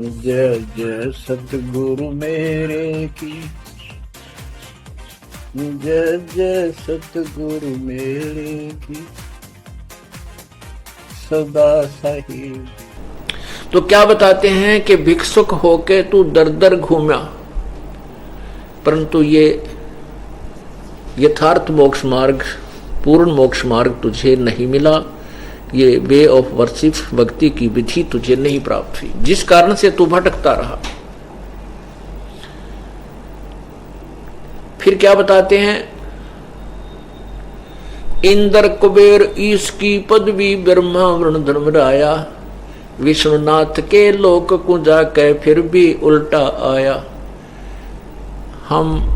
जय जय सतगुरु मेरे की, जय जय सतगुरु मेरे की, सदा साहिब। तो क्या बताते हैं कि भिक्षुक होके तू दर दर घूमा, परंतु ये यथार्थ मोक्ष मार्ग, पूर्ण मोक्ष मार्ग तुझे नहीं मिला। ये वे ऑफ वर्शिप, भक्ति की विधि तुझे नहीं प्राप्त हुई, जिस कारण से तू भटकता रहा। फिर क्या बताते हैं, इंद्र कुबेर ईश की पदवी, ब्रह्मा वरुण धर्मराया, विष्णुनाथ के लोक को जाके फिर भी उल्टा आया। हम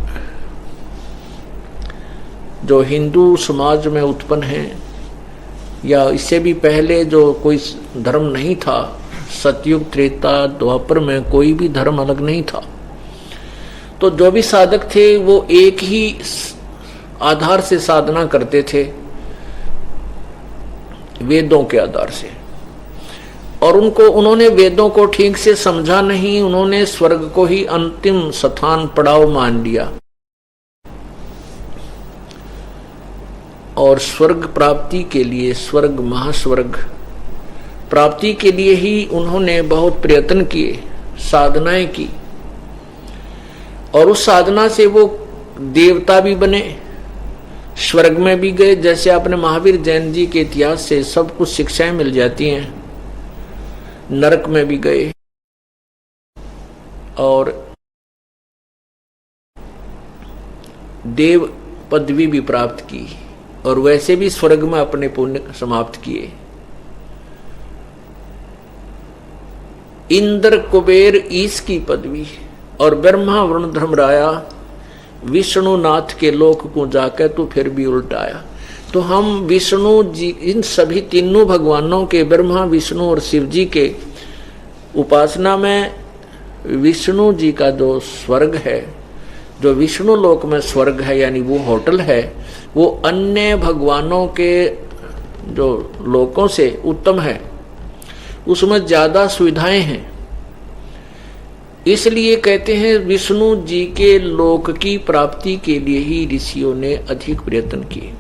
जो हिंदू समाज में उत्पन्न हैं, या इससे भी पहले जो कोई धर्म नहीं था, सतयुग त्रेता द्वापर में कोई भी धर्म अलग नहीं था, तो जो भी साधक थे वो एक ही आधार से साधना करते थे, वेदों के आधार से। और उन्होंने वेदों को ठीक से समझा नहीं, उन्होंने स्वर्ग को ही अंतिम स्थान पड़ाव मान लिया और स्वर्ग प्राप्ति के लिए, स्वर्ग महास्वर्ग प्राप्ति के लिए ही उन्होंने बहुत प्रयत्न किए, साधनाएं की, और उस साधना से वो देवता भी बने, स्वर्ग में भी गए। जैसे आपने महावीर जैन जी के इतिहास से सब कुछ शिक्षाएं मिल जाती हैं। नरक में भी गए और देव पदवी भी प्राप्त की, और वैसे भी स्वर्ग में अपने पुण्य समाप्त किए। इंद्र कुबेर ईश की पदवी और ब्रह्मा वरुण धर्मराया, विष्णुनाथ के लोक को जाकर तो फिर भी उल्टाया। तो हम विष्णु जी, इन सभी तीनों भगवानों के, ब्रह्मा विष्णु और शिव जी के उपासना में विष्णु जी का जो स्वर्ग है, जो विष्णु लोक में स्वर्ग है, यानी वो होटल है, वो अन्य भगवानों के जो लोकों से उत्तम है, उसमें ज्यादा सुविधाएं हैं। इसलिए कहते हैं विष्णु जी के लोक की प्राप्ति के लिए ही ऋषियों ने अधिक प्रयत्न किए,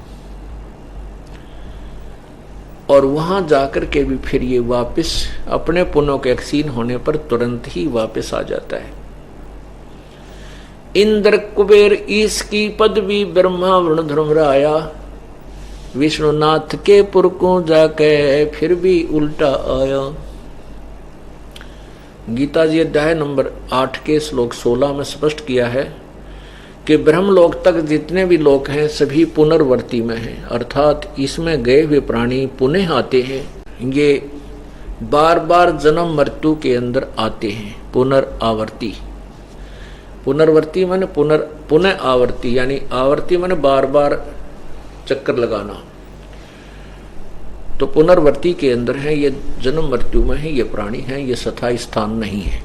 और वहां जाकर के भी फिर ये वापस अपने पुण्यों के क्षीण होने पर तुरंत ही वापस आ जाता है। इंद्र कुबेर ईश की पदवी, ब्रह्मा वरुण धर्मराया, विष्णुनाथ के पुर को जाके फिर भी उल्टा आया। गीता जी अध्याय नंबर 8 के श्लोक 16 में स्पष्ट किया है कि ब्रह्मलोक तक जितने भी लोक हैं सभी पुनर्वर्ती में हैं, अर्थात इसमें गए हुए प्राणी पुनः आते हैं। ये बार बार जन्म मृत्यु के अंदर आते हैं। पुनरावर्ती, पुनर्वर्ती माने पुनः आवर्ती, यानी आवर्ती माने बार बार चक्कर लगाना। तो पुनर्वर्ती के अंदर है, ये जन्म मृत्यु में है, ये प्राणी है, ये स्थायी स्थान नहीं है।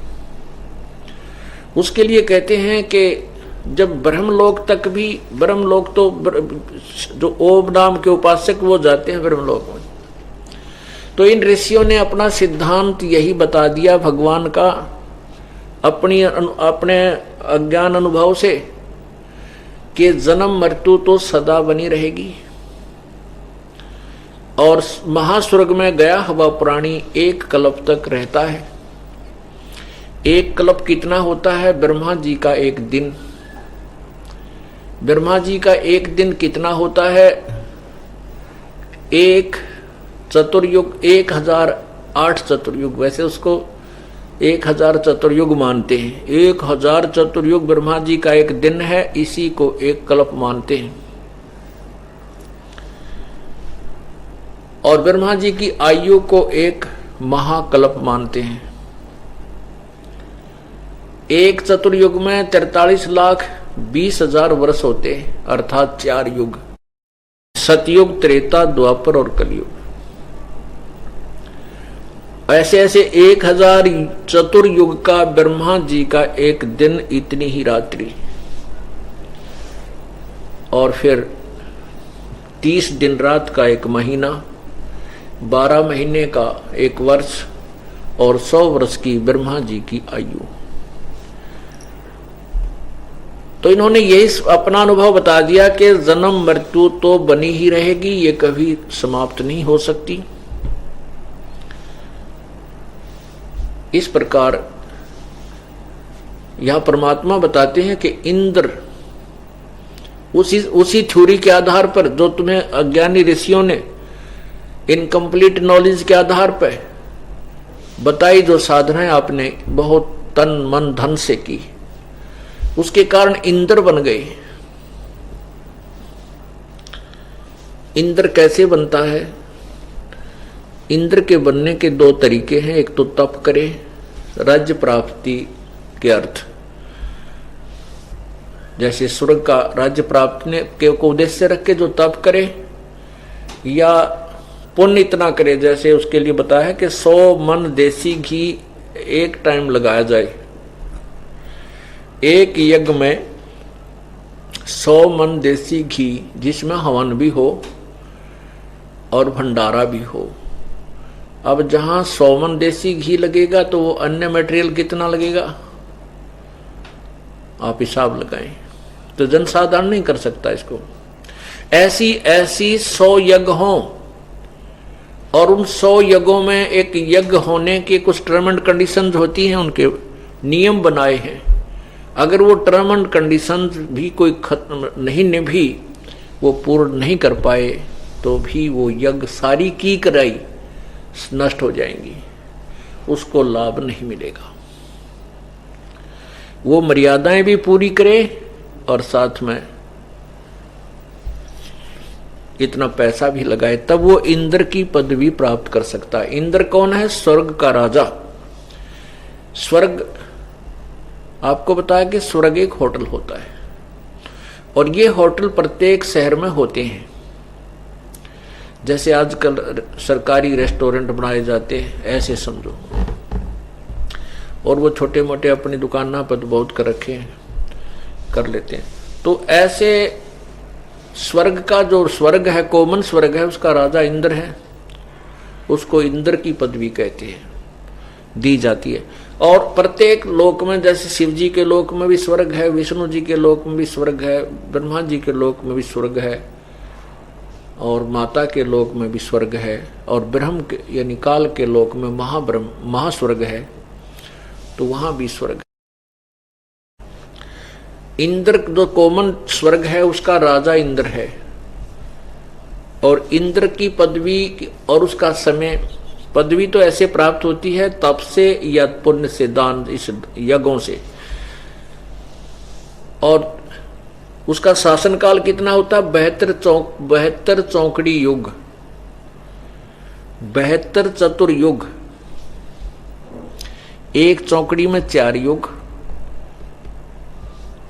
उसके लिए कहते हैं कि जब ब्रह्मलोक तक भी, ब्रह्मलोक तो जो ओम नाम के उपासक वो जाते हैं ब्रह्मलोक में, तो इन ऋषियों ने अपना सिद्धांत यही बता दिया भगवान का अपने अज्ञान अनुभव से, कि जन्म मृत्यु तो सदा बनी रहेगी, और महास्वर्ग में गया हुआ प्राणी एक कल्प तक रहता है। एक कल्प कितना होता है? ब्रह्मा जी का एक दिन। ब्रह्मा जी का एक दिन कितना होता है? एक चतुर्युग, 1008 चतुर्युग। वैसे उसको 1000 चतुर्युग मानते हैं। 1000 चतुर्युग ब्रह्मा जी का एक दिन है, इसी को एक कल्प मानते हैं। और ब्रह्मा जी की आयु को एक महाकल्प मानते हैं। एक चतुर्युग में 43,20,000 वर्ष होते हैं, अर्थात 4 युग, सतयुग, त्रेता, द्वापर और कलयुग। ऐसे ऐसे 1000 चतुर्युग का ब्रह्मा जी का एक दिन, इतनी ही रात्रि, और फिर 30 दिन रात का एक महीना, 12 महीने का एक वर्ष, और 100 वर्ष की ब्रह्मा जी की आयु। तो इन्होंने यही अपना अनुभव बता दिया कि जन्म मृत्यु तो बनी ही रहेगी, ये कभी समाप्त नहीं हो सकती। इस प्रकार यहां परमात्मा बताते हैं कि इंद्र उसी थ्योरी के आधार पर जो तुम्हें अज्ञानी ऋषियों ने इनकम्प्लीट नॉलेज के आधार पर बताई, जो साधनाएं आपने बहुत तन मन धन से की, उसके कारण इंद्र बन गए। इंद्र कैसे बनता है? इंद्र के बनने के 2 तरीके हैं। एक तो तप करे, राज्य प्राप्ति के अर्थ, जैसे स्वर्ग का राज्य प्राप्ति के को उद्देश्य रख के जो तप करे, या पुण्य इतना करे, जैसे उसके लिए बताया है कि 100 मन देसी घी एक टाइम लगाया जाए। एक यज्ञ में 100 मन देसी घी, जिसमें हवन भी हो और भंडारा भी हो। अब जहां 100 मन देसी घी लगेगा तो वो अन्य मटेरियल कितना लगेगा, आप हिसाब लगाएं। तो जनसाधारण नहीं कर सकता इसको। ऐसी 100 यज्ञ हों, और उन 100 यज्ञों में एक यज्ञ होने के कुछ टर्म एंड कंडीशंस होती हैं, उनके नियम बनाए हैं। अगर वो टर्म एंड कंडीशंस भी कोई खत्म नहीं निभी, वो पूर्ण नहीं कर पाए, तो भी वो यज्ञ सारी की कराई नष्ट हो जाएंगी, उसको लाभ नहीं मिलेगा। वो मर्यादाएं भी पूरी करे और साथ में इतना पैसा भी लगाए, तब वो इंद्र की पदवी प्राप्त कर सकता है। इंद्र कौन है? स्वर्ग का राजा। स्वर्ग, आपको बताया कि स्वर्ग एक होटल होता है, और ये होटल प्रत्येक शहर में होते हैं। जैसे आजकल सरकारी रेस्टोरेंट बनाए जाते हैं, ऐसे समझो। और वो छोटे मोटे अपनी दुकाना पर बहुत कर रखे हैं, कर लेते हैं। तो ऐसे स्वर्ग का जो स्वर्ग है, कॉमन स्वर्ग है, उसका राजा इंद्र है। उसको इंद्र की पदवी कहते हैं, दी जाती है। और प्रत्येक लोक में, जैसे शिव जी के लोक में भी स्वर्ग है, विष्णु जी के लोक में भी स्वर्ग है, ब्रह्मा जी के लोक में भी स्वर्ग है, और माता के लोक में भी स्वर्ग है, और ब्रह्म के यानी काल के लोक में महास्वर्ग है, तो वहां भी स्वर्ग है। इंद्र जो कॉमन स्वर्ग है, उसका राजा इंद्र है। और इंद्र की पदवी और उसका समय, पदवी तो ऐसे प्राप्त होती है तप से या पुण्य से, दान, इस यज्ञों से। और उसका शासनकाल कितना होता है? 72 चौकड़ी युग, 72 चतुर्युग। एक चौकड़ी में 4 युग,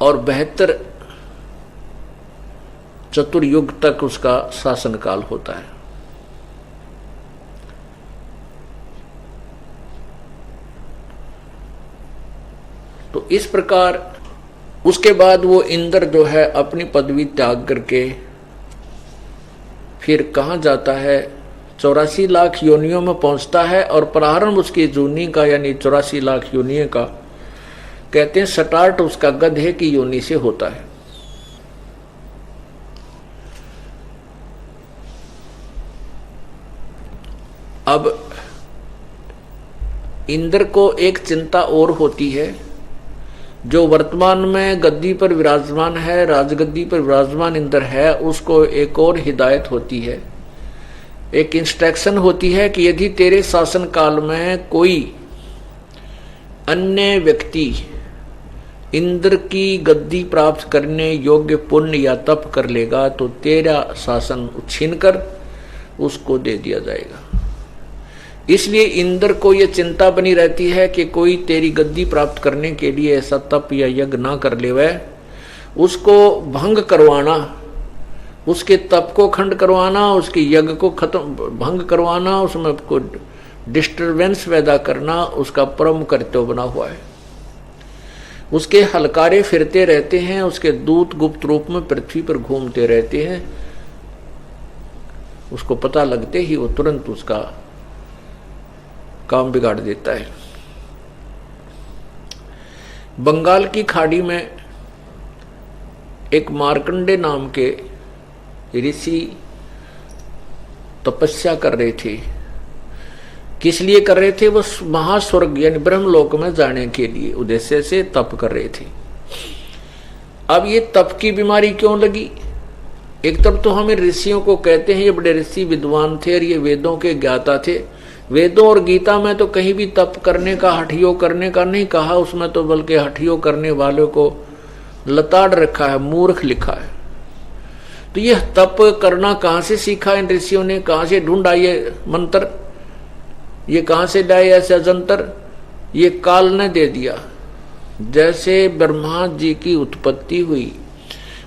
और 72 चतुर्युग तक उसका शासनकाल होता है। तो इस प्रकार उसके बाद वो इंद्र जो है अपनी पदवी त्याग करके फिर कहाँ जाता है? 84 लाख योनियों में पहुंचता है। और प्रारंभ उसकी जूनी का यानी 84 लाख योनियों का कहते हैं स्टार्ट उसका गधे की योनि से होता है। अब इंद्र को एक चिंता और होती है, जो वर्तमान में गद्दी पर विराजमान है, राजगद्दी पर विराजमान इंद्र है, उसको एक और हिदायत होती है, एक इंस्ट्रक्शन होती है कि यदि तेरे शासन काल में कोई अन्य व्यक्ति इंद्र की गद्दी प्राप्त करने योग्य पुण्य या तप कर लेगा तो तेरा शासन छीनकर उसको दे दिया जाएगा। इसलिए इंद्र को यह चिंता बनी रहती है कि कोई तेरी गद्दी प्राप्त करने के लिए ऐसा तप या यज्ञ ना कर ले, वह उसको भंग करवाना, उसके तप को खंड करवाना, उसके यज्ञ को खत्म भंग करवाना, उसमें को डिस्टरबेंस पैदा करना उसका परम कर्तव्य बना हुआ है। उसके हलकारे फिरते रहते हैं, उसके दूत गुप्त रूप में पृथ्वी पर घूमते रहते हैं। उसको पता लगते ही वो तुरंत उसका काम बिगाड़ देता है। बंगाल की खाड़ी में एक मार्कंडे नाम के ऋषि तपस्या कर रहे थे। किस लिए कर रहे थे? वो महास्वर्ग यानी ब्रह्मलोक में जाने के लिए उद्देश्य से तप कर रहे थे। अब ये तप की बीमारी क्यों लगी? एक तरफ तो हमें ऋषियों को कहते हैं ये बड़े ऋषि विद्वान थे और ये वेदों के ज्ञाता थे। वेदों और गीता में तो कहीं भी तप करने का, हठयोग करने का नहीं कहा, उसमें तो बल्कि हठयोग करने वालों को लताड़ रखा है, मूर्ख लिखा है। तो यह तप करना कहाँ से सीखा इन ऋषियों ने? कहाँ से ढूंढा ये मंत्र? ये कहाँ से लाए ऐसे जंतर? ये काल ने दे दिया। जैसे ब्रह्मा जी की उत्पत्ति हुई,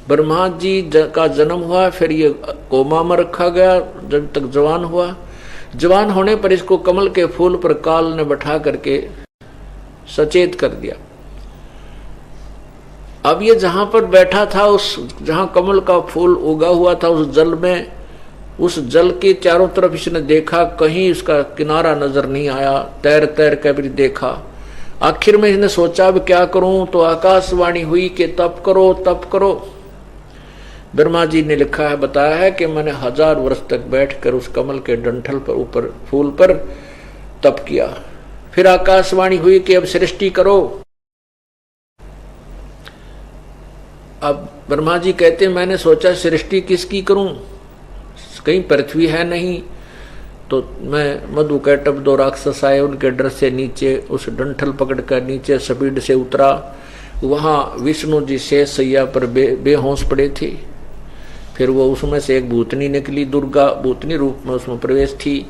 ब्रह्मा जी का जन्म हुआ, फिर ये कोमा में रखा गया जब तक जवान हुआ। जवान होने पर इसको कमल के फूल पर काल ने बैठा करके सचेत कर दिया। अब ये जहां पर बैठा था, उस जहां कमल का फूल उगा हुआ था, उस जल में, उस जल के चारों तरफ इसने देखा, कहीं उसका किनारा नजर नहीं आया। तैर तैर कर भी देखा। आखिर में इसने सोचा अब क्या करूं, तो आकाशवाणी हुई कि तप करो, तप करो। ब्रह्मा जी ने लिखा है, बताया है कि मैंने 1000 वर्ष तक बैठकर उस कमल के डंठल पर, ऊपर फूल पर तप किया। फिर आकाशवाणी हुई कि अब सृष्टि करो। अब ब्रह्मा जी कहते मैंने सोचा सृष्टि किसकी करूं, कहीं पृथ्वी है नहीं, तो मैं मधुकैटभ 2 राक्षस आए, उनके डर से नीचे उस डंठल पकड़कर नीचे स्पीड से उतरा। वहां विष्णु जी शेष सैया पर बेहोश पड़े थे। फिर वो उसमें से एक भूतनी निकली, दुर्गा भूतनी रूप में उसमें प्रवेश थी,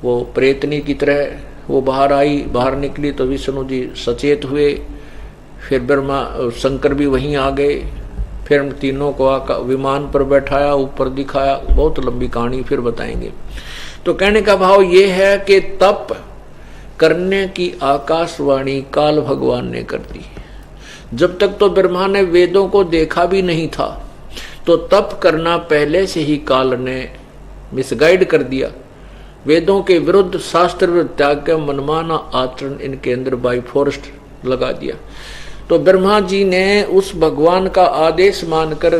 वो प्रेतनी की तरह वो बाहर आई। बाहर निकली तो विष्णु जी सचेत हुए। फिर ब्रह्मा शंकर भी वहीं आ गए। फिर हम तीनों को विमान पर बैठाया, ऊपर दिखाया। बहुत लंबी कहानी फिर बताएंगे। तो कहने का भाव ये है कि तप करने की आकाशवाणी काल भगवान ने कर दी। जब तक तो ब्रह्मा ने वेदों को देखा भी नहीं था, तो तप करना पहले से ही काल ने मिसगाइड कर दिया। वेदों के विरुद्ध, शास्त्र विरुद्ध त्याग का मनमाना आचरण इनके अंदर बाई फोर्स लगा दिया। तो ब्रह्मा जी ने उस भगवान का आदेश मानकर,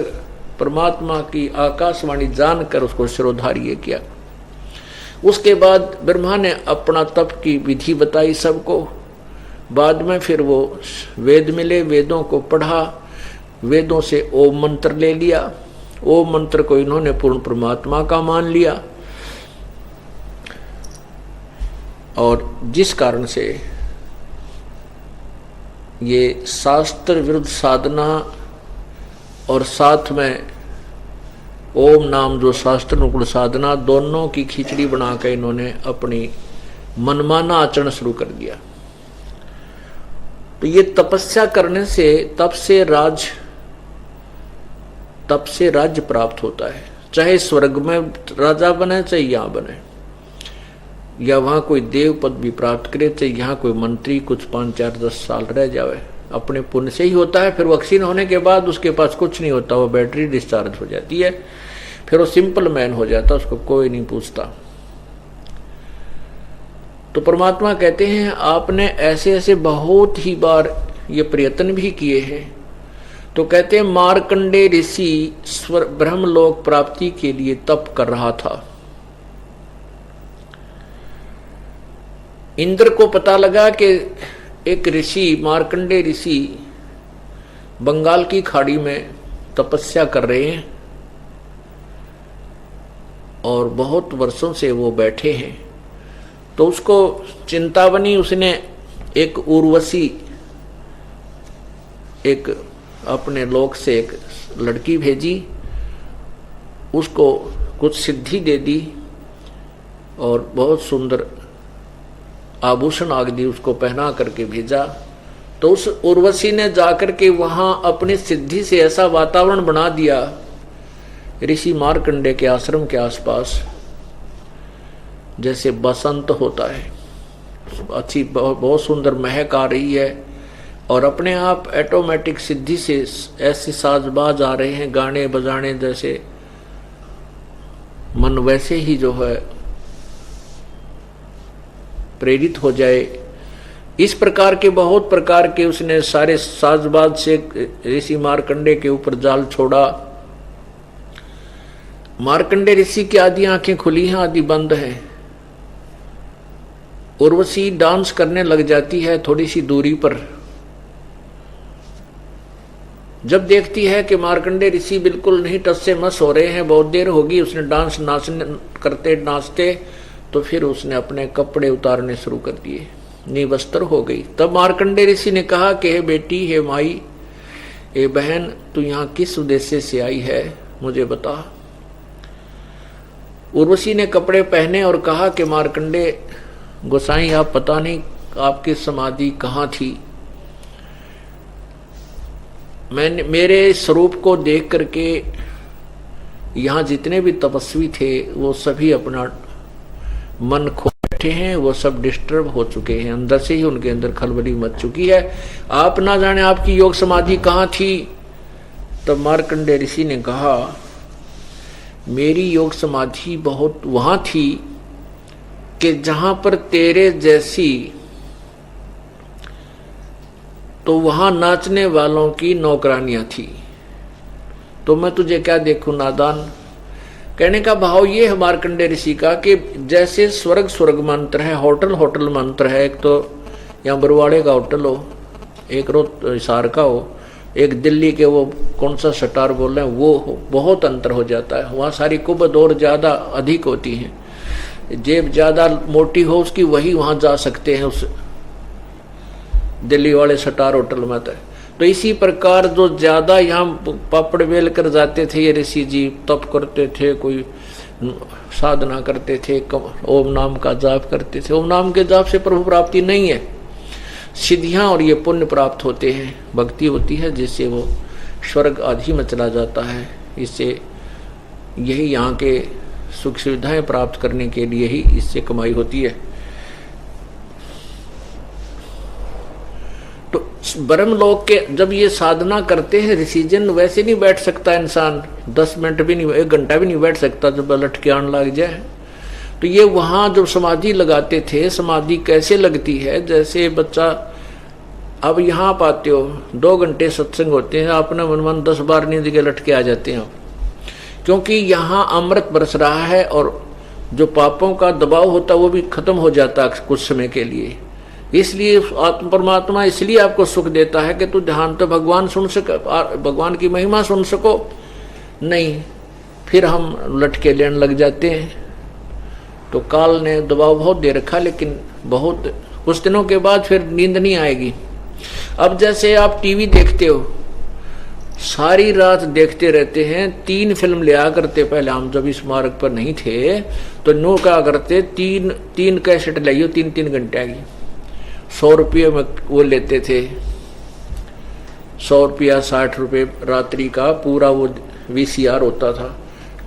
परमात्मा की आकाशवाणी जानकर उसको शिरोधार्य किया। उसके बाद ब्रह्मा ने अपना तप की विधि बताई सबको। बाद में फिर वो वेद मिले, वेदों को पढ़ा, वेदों से ओम मंत्र ले लिया। ओम मंत्र को इन्होंने पूर्ण परमात्मा का मान लिया, और जिस कारण से ये शास्त्र विरुद्ध साधना और साथ में ओम नाम जो शास्त्र अनुकूल साधना, दोनों की खिचड़ी बनाकर इन्होंने अपनी मनमाना आचरण शुरू कर दिया। तो ये तपस्या करने से, तप से राज्य प्राप्त होता है। चाहे स्वर्ग में राजा बने, चाहे यहां बने, या वहां कोई देव पद भी प्राप्त करे, चाहे यहाँ कोई मंत्री कुछ 5, 4, 10 साल रह जावे, अपने पुण्य से ही होता है। फिर वैक्सीन होने के बाद उसके पास कुछ नहीं होता, वो बैटरी डिस्चार्ज हो जाती है, फिर वो सिंपल मैन हो जाता, उसको कोई नहीं पूछता। तो परमात्मा कहते हैं आपने ऐसे ऐसे बहुत ही बार ये प्रयत्न भी किए हैं। तो कहते हैं मार्कंडे ऋषि ब्रह्मलोक प्राप्ति के लिए तप कर रहा था। इंद्र को पता लगा कि एक ऋषि, मार्कंडे ऋषि बंगाल की खाड़ी में तपस्या कर रहे हैं और बहुत वर्षों से वो बैठे हैं। तो उसको चिंता बनी, उसने एक उर्वशी, एक अपने लोक से एक लड़की भेजी, उसको कुछ सिद्धि दे दी और बहुत सुंदर आभूषण आदि उसको पहना करके भेजा। तो उस उर्वशी ने जाकर के वहां अपनी सिद्धि से ऐसा वातावरण बना दिया ऋषि मार्कंडे के आश्रम के आसपास, जैसे बसंत होता है, अच्छी बहुत सुंदर महक आ रही है और अपने आप ऑटोमेटिक सिद्धि से ऐसे साजबाज आ रहे हैं, गाने बजाने जैसे मन वैसे ही जो है प्रेरित हो जाए। इस प्रकार के बहुत प्रकार के उसने सारे साजबाज से ऋषि मार्कंडे के ऊपर जाल छोड़ा। मार्कंडे ऋषि की आधी आंखें खुली हैं, आधी बंद हैं। उर्वशी डांस करने लग जाती है थोड़ी सी दूरी पर। जब देखती है कि मार्कंडे ऋषि बिल्कुल नहीं टस से मस हो रहे हैं, बहुत देर होगी उसने डांस नाचते, तो फिर उसने अपने कपड़े उतारने शुरू कर दिए, निवस्त्र हो गई। तब मार्कंडे ऋषि ने कहा कि हे बेटी, हे माई, हे बहन, तू यहाँ किस उद्देश्य से आई है, मुझे बता। उर्वशी ने कपड़े पहने और कहा कि मार्कंडे गोसाई, आप पता नहीं आपकी समाधि कहाँ थी। मैंने मेरे स्वरूप को देख करके यहाँ जितने भी तपस्वी थे वो सभी अपना मन खो बैठे हैं, वो सब डिस्टर्ब हो चुके हैं, अंदर से ही उनके अंदर खलबली मच चुकी है। आप ना जाने आपकी योग समाधि कहाँ थी। तब मार्कंडे ऋषि ने कहा, मेरी योग समाधि बहुत वहां थी कि जहां पर तेरे जैसी, तो वहां नाचने वालों की नौकरानियां थी। तो मैं तुझे क्या देखूं नादान। कहने का भाव ये है मार्कंडे ऋषि का कि जैसे स्वर्ग स्वर्ग मंत्र है, होटल होटल मंत्र है। एक तो यहाँ बरवाड़े का होटल हो, एक हिसार का हो, एक दिल्ली के वो कौन सा सटार बोल रहे हैं वो हो, बहुत अंतर हो जाता है। वहाँ सारी कुबद और ज़्यादा अधिक होती हैं, जेब ज़्यादा मोटी हो उसकी वही वहाँ जा सकते हैं उस दिल्ली वाले सटार होटल में। तो इसी प्रकार जो ज़्यादा यहाँ पापड़ बेल कर जाते थे ये ऋषि जी, तप करते थे, कोई साधना करते थे, ओम नाम का जाप करते थे। ओम नाम के जाप से प्रभु प्राप्ति नहीं है, सिद्धियाँ और ये पुण्य प्राप्त होते हैं, भक्ति होती है जिससे वो स्वर्ग आदि में चला जाता है। इससे यही यहाँ के सुख सुविधाएं प्राप्त करने के लिए ही इससे कमाई होती है। तो ब्रह्मलोक के जब ये साधना करते हैं ऋषिजन, वैसे नहीं बैठ सकता इंसान, 10 मिनट भी नहीं, 1 घंटा भी नहीं बैठ सकता जब लटके आने लग जाए। तो ये वहाँ जब समाधि लगाते थे, समाधि कैसे लगती है, जैसे बच्चा, अब यहाँ आप आते हो 2 घंटे सत्संग होते हैं, आपने मन 10 बार नींद के लटके आ जाते हैं आप, क्योंकि यहाँ अमृत बरस रहा है और जो पापों का दबाव होता है वो भी खत्म हो जाता है कुछ समय के लिए। इसलिए परमात्मा इसलिए आपको सुख देता है कि तू ध्यान तो भगवान सुन सके, भगवान की महिमा सुन सको। नहीं, फिर हम लटके लेने लग जाते हैं। तो काल ने दबाव बहुत दे रखा, लेकिन बहुत कुछ दिनों के बाद फिर नींद नहीं आएगी। अब जैसे आप टीवी देखते हो, सारी रात देखते रहते हैं, 3 फिल्म लिया करते पहले, हम जब इस मार्ग पर नहीं थे तो नो क्या करते, 3 कैसेट लाइयो 3-3 घंटे की, 100 रुपये में वो लेते थे, 100 रुपया 60 रुपये रात्रि का पूरा वो VCR होता था।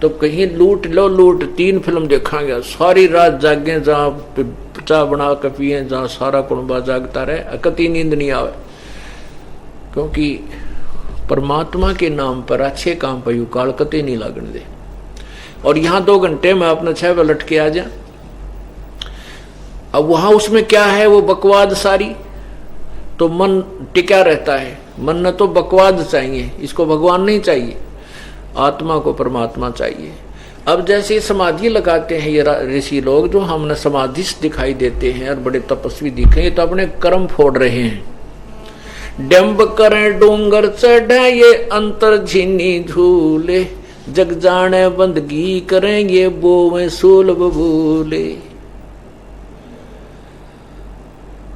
तो कहीं लूट लो लूट, 3 फिल्म देखांगे, सारी रात जागे, जहाँ चाय बना के पिए, जहाँ सारा कुंबा जागता रहे, कति नींद नहीं आवे, क्योंकि परमात्मा के नाम पर अच्छे काम पर यू काल कति नहीं लागने दे। और यहाँ 2 घंटे में अपना 6 बजे लटके आ जा। अब वहां उसमें क्या है, वो बकवाद सारी, तो मन टिका रहता है। मन न तो बकवाद चाहिए, इसको भगवान नहीं चाहिए, आत्मा को परमात्मा चाहिए। अब जैसे समाधि लगाते हैं ये ऋषि लोग, जो हमने समाधिस्थ दिखाई देते हैं और बड़े तपस्वी दिखे, तो अपने कर्म फोड़ रहे हैं। डंब करें डोंगर चढ़े ये अंतर झीनी झूले, जग जाने बंदगी करेंगे बोवे सूल बबूले।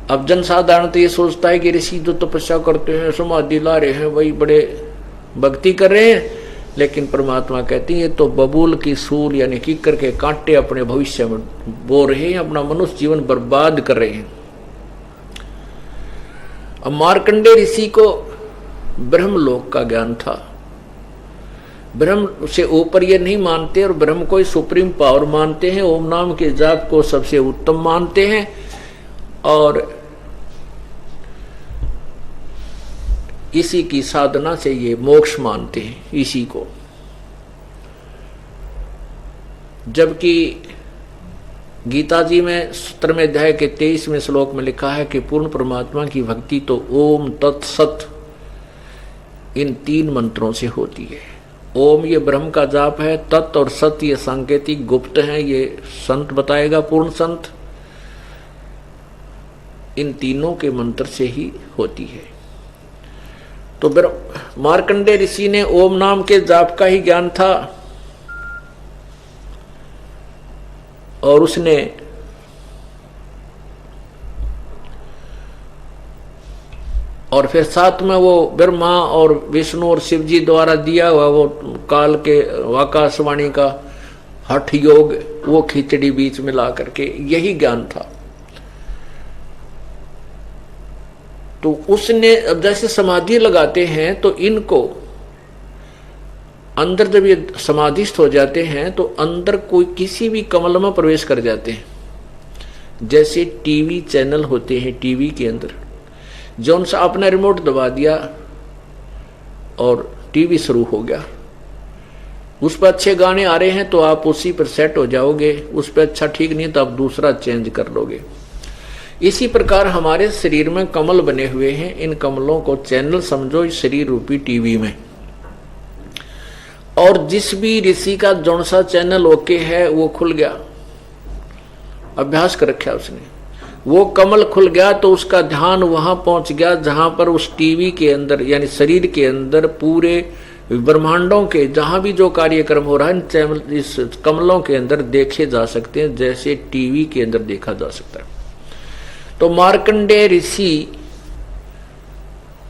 अब जनसाधारण तो ये सोचता है कि ऋषि जो तपस्या करते हैं, समाधि ला रहे हैं, वही बड़े भक्ति कर रहे हैं, लेकिन परमात्मा कहती है तो बबूल की सूल यानी कीकर के कांटे अपने भविष्य में बो रहे हैं, अपना मनुष्य जीवन बर्बाद कर रहे हैं। अब मार्कंडे ऋषि को ब्रह्मलोक का ज्ञान था, ब्रह्म से ऊपर ये नहीं मानते और ब्रह्म को ही सुप्रीम पावर मानते हैं, ओम नाम के जाप को सबसे उत्तम मानते हैं और इसी की साधना से ये मोक्ष मानते हैं इसी को। जबकि गीता जी में 17वें अध्याय के 23वें श्लोक में लिखा है कि पूर्ण परमात्मा की भक्ति तो ओम तत्सत इन 3 मंत्रों से होती है। ओम ये ब्रह्म का जाप है, तत् और सत ये सांकेतिक गुप्त हैं, ये संत बताएगा, पूर्ण संत। इन तीनों के मंत्र से ही होती है। तो मार्कंडेय ऋषि ने ओम नाम के जाप का ही ज्ञान था और उसने और फिर साथ में वो ब्रह्मा और विष्णु और शिव जी द्वारा दिया हुआ वो काल के आकाशवाणी का हठ योग, वो खिचड़ी बीच में ला करके यही ज्ञान था। तो उसने अब जैसे समाधि लगाते हैं तो इनको अंदर जब ये समाधिस्थ हो जाते हैं तो अंदर कोई किसी भी कमल में प्रवेश कर जाते हैं। जैसे टीवी चैनल होते हैं, टीवी के अंदर जो सा अपना रिमोट दबा दिया और टीवी शुरू हो गया, उस पर अच्छे गाने आ रहे हैं तो आप उसी पर सेट हो जाओगे, उस पर अच्छा ठीक नहीं तो आप दूसरा चेंज कर लोगे। इसी प्रकार हमारे शरीर में कमल बने हुए हैं, इन कमलों को चैनल समझो इस शरीर रूपी टीवी में। और जिस भी ऋषि का जौन सा चैनल ओके है वो खुल गया, अभ्यास कर रखा उसने, वो कमल खुल गया तो उसका ध्यान वहां पहुंच गया जहां पर उस टीवी के अंदर यानी शरीर के अंदर पूरे ब्रह्मांडों के जहां भी जो कार्यक्रम हो रहा है इस कमलों के अंदर देखे जा सकते हैं, जैसे टीवी के अंदर देखा जा सकता है। तो मार्कंडेय ऋषि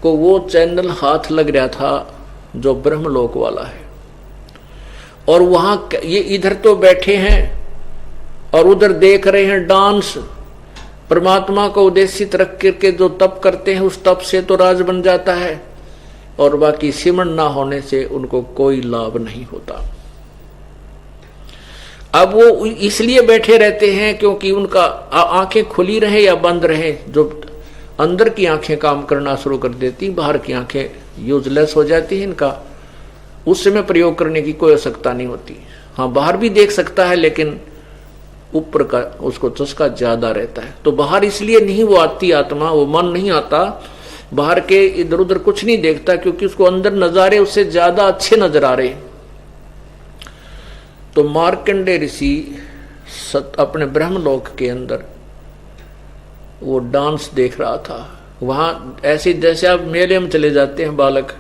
को वो चैनल हाथ लग रहा था जो ब्रह्मलोक वाला है, और वहां ये इधर तो बैठे हैं और उधर देख रहे हैं डांस। परमात्मा को उद्देशित रख करके जो तप करते हैं उस तप से तो राज बन जाता है, और बाकी सिमरण ना होने से उनको कोई लाभ नहीं होता। अब वो इसलिए बैठे रहते हैं क्योंकि उनका आंखें खुली रहे या बंद रहे, जो अंदर की आंखें काम करना शुरू कर देती, बाहर की आंखें यूजलेस हो जाती हैं, इनका उस समय प्रयोग करने की कोई आवश्यकता नहीं होती। हाँ, बाहर भी देख सकता है लेकिन ऊपर का उसको चस्का ज्यादा रहता है। तो बाहर इसलिए नहीं वो आती आत्मा, वो मन नहीं आता बाहर के, इधर उधर कुछ नहीं देखता क्योंकि उसको अंदर नजारे उससे ज्यादा अच्छे नजर आ रहे। तो मार्कंडेय ऋषि अपने ब्रह्मलोक के अंदर वो डांस देख रहा था। वहां ऐसे जैसे आप मेले में चले जाते हैं बालक,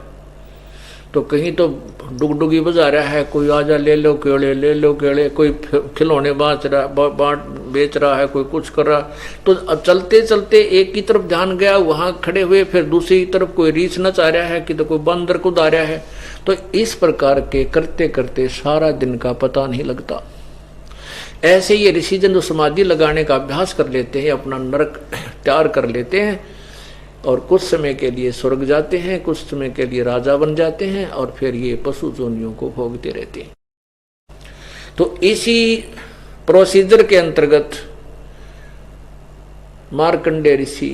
तो कहीं तो डुगडुगी बजा रहा है, कोई आजा ले लो केले, ले लो केले, कोई खिलौने बेच रहा है, कोई कुछ कर रहा। तो अब चलते चलते एक की तरफ ध्यान गया, वहां खड़े हुए, फिर दूसरी तरफ कोई रीछ नच आ रहा है कि तो कोई बंदर कूद आ रहा है। तो इस प्रकार के करते करते सारा दिन का पता नहीं लगता। ऐसे ये ऋषिजन जो समाधि लगाने का अभ्यास कर लेते हैं, अपना नरक तैयार कर लेते हैं और कुछ समय के लिए स्वर्ग जाते हैं, कुछ समय के लिए राजा बन जाते हैं और फिर ये पशु जोनियों को भोगते रहते हैं। तो इसी प्रोसीजर के अंतर्गत मार्कंडेय ऋषि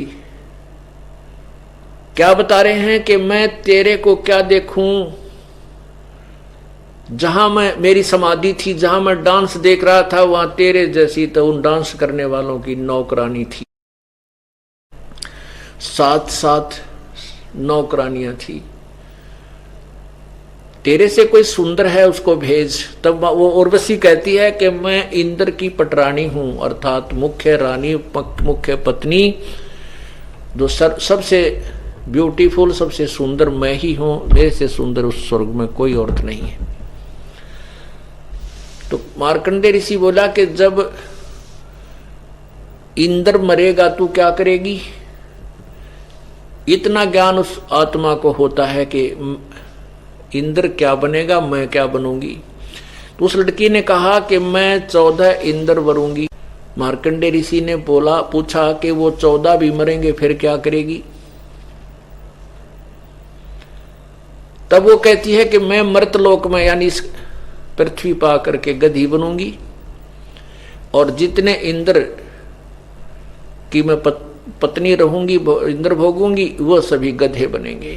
क्या बता रहे हैं कि मैं तेरे को क्या देखूं, जहां मैं मेरी समाधि थी, जहां मैं डांस देख रहा था, वहां तेरे जैसी तो उन डांस करने वालों की नौकरानी थी, 7 नौकरानियां थी। तेरे से कोई सुंदर है उसको भेज। तब वो उर्वशी कहती है कि मैं इंद्र की पटरानी हूं, अर्थात मुख्य रानी, मुख्य पत्नी, जो सबसे ब्यूटीफुल, सबसे सुंदर मैं ही हूं, मेरे से सुंदर उस स्वर्ग में कोई औरत नहीं है। तो मार्कंडेय ऋषि बोला कि जब इंद्र मरेगा तू क्या करेगी? इतना ज्ञान उस आत्मा को होता है कि इंद्र क्या बनेगा, मैं क्या बनूंगी। तो उस लड़की ने कहा कि मैं 14 इंद्र बनूंगी। मार्कंडेय ऋषि ने पूछा कि वो 14 भी मरेंगे फिर क्या करेगी? तब वो कहती है कि मैं मर्तलोक में यानी इस पृथ्वी पा करके गधी बनूंगी, और जितने इंद्र की मैं पत्नी रहूंगी, इंद्र भोगूंगी, वो सभी गधे बनेंगे।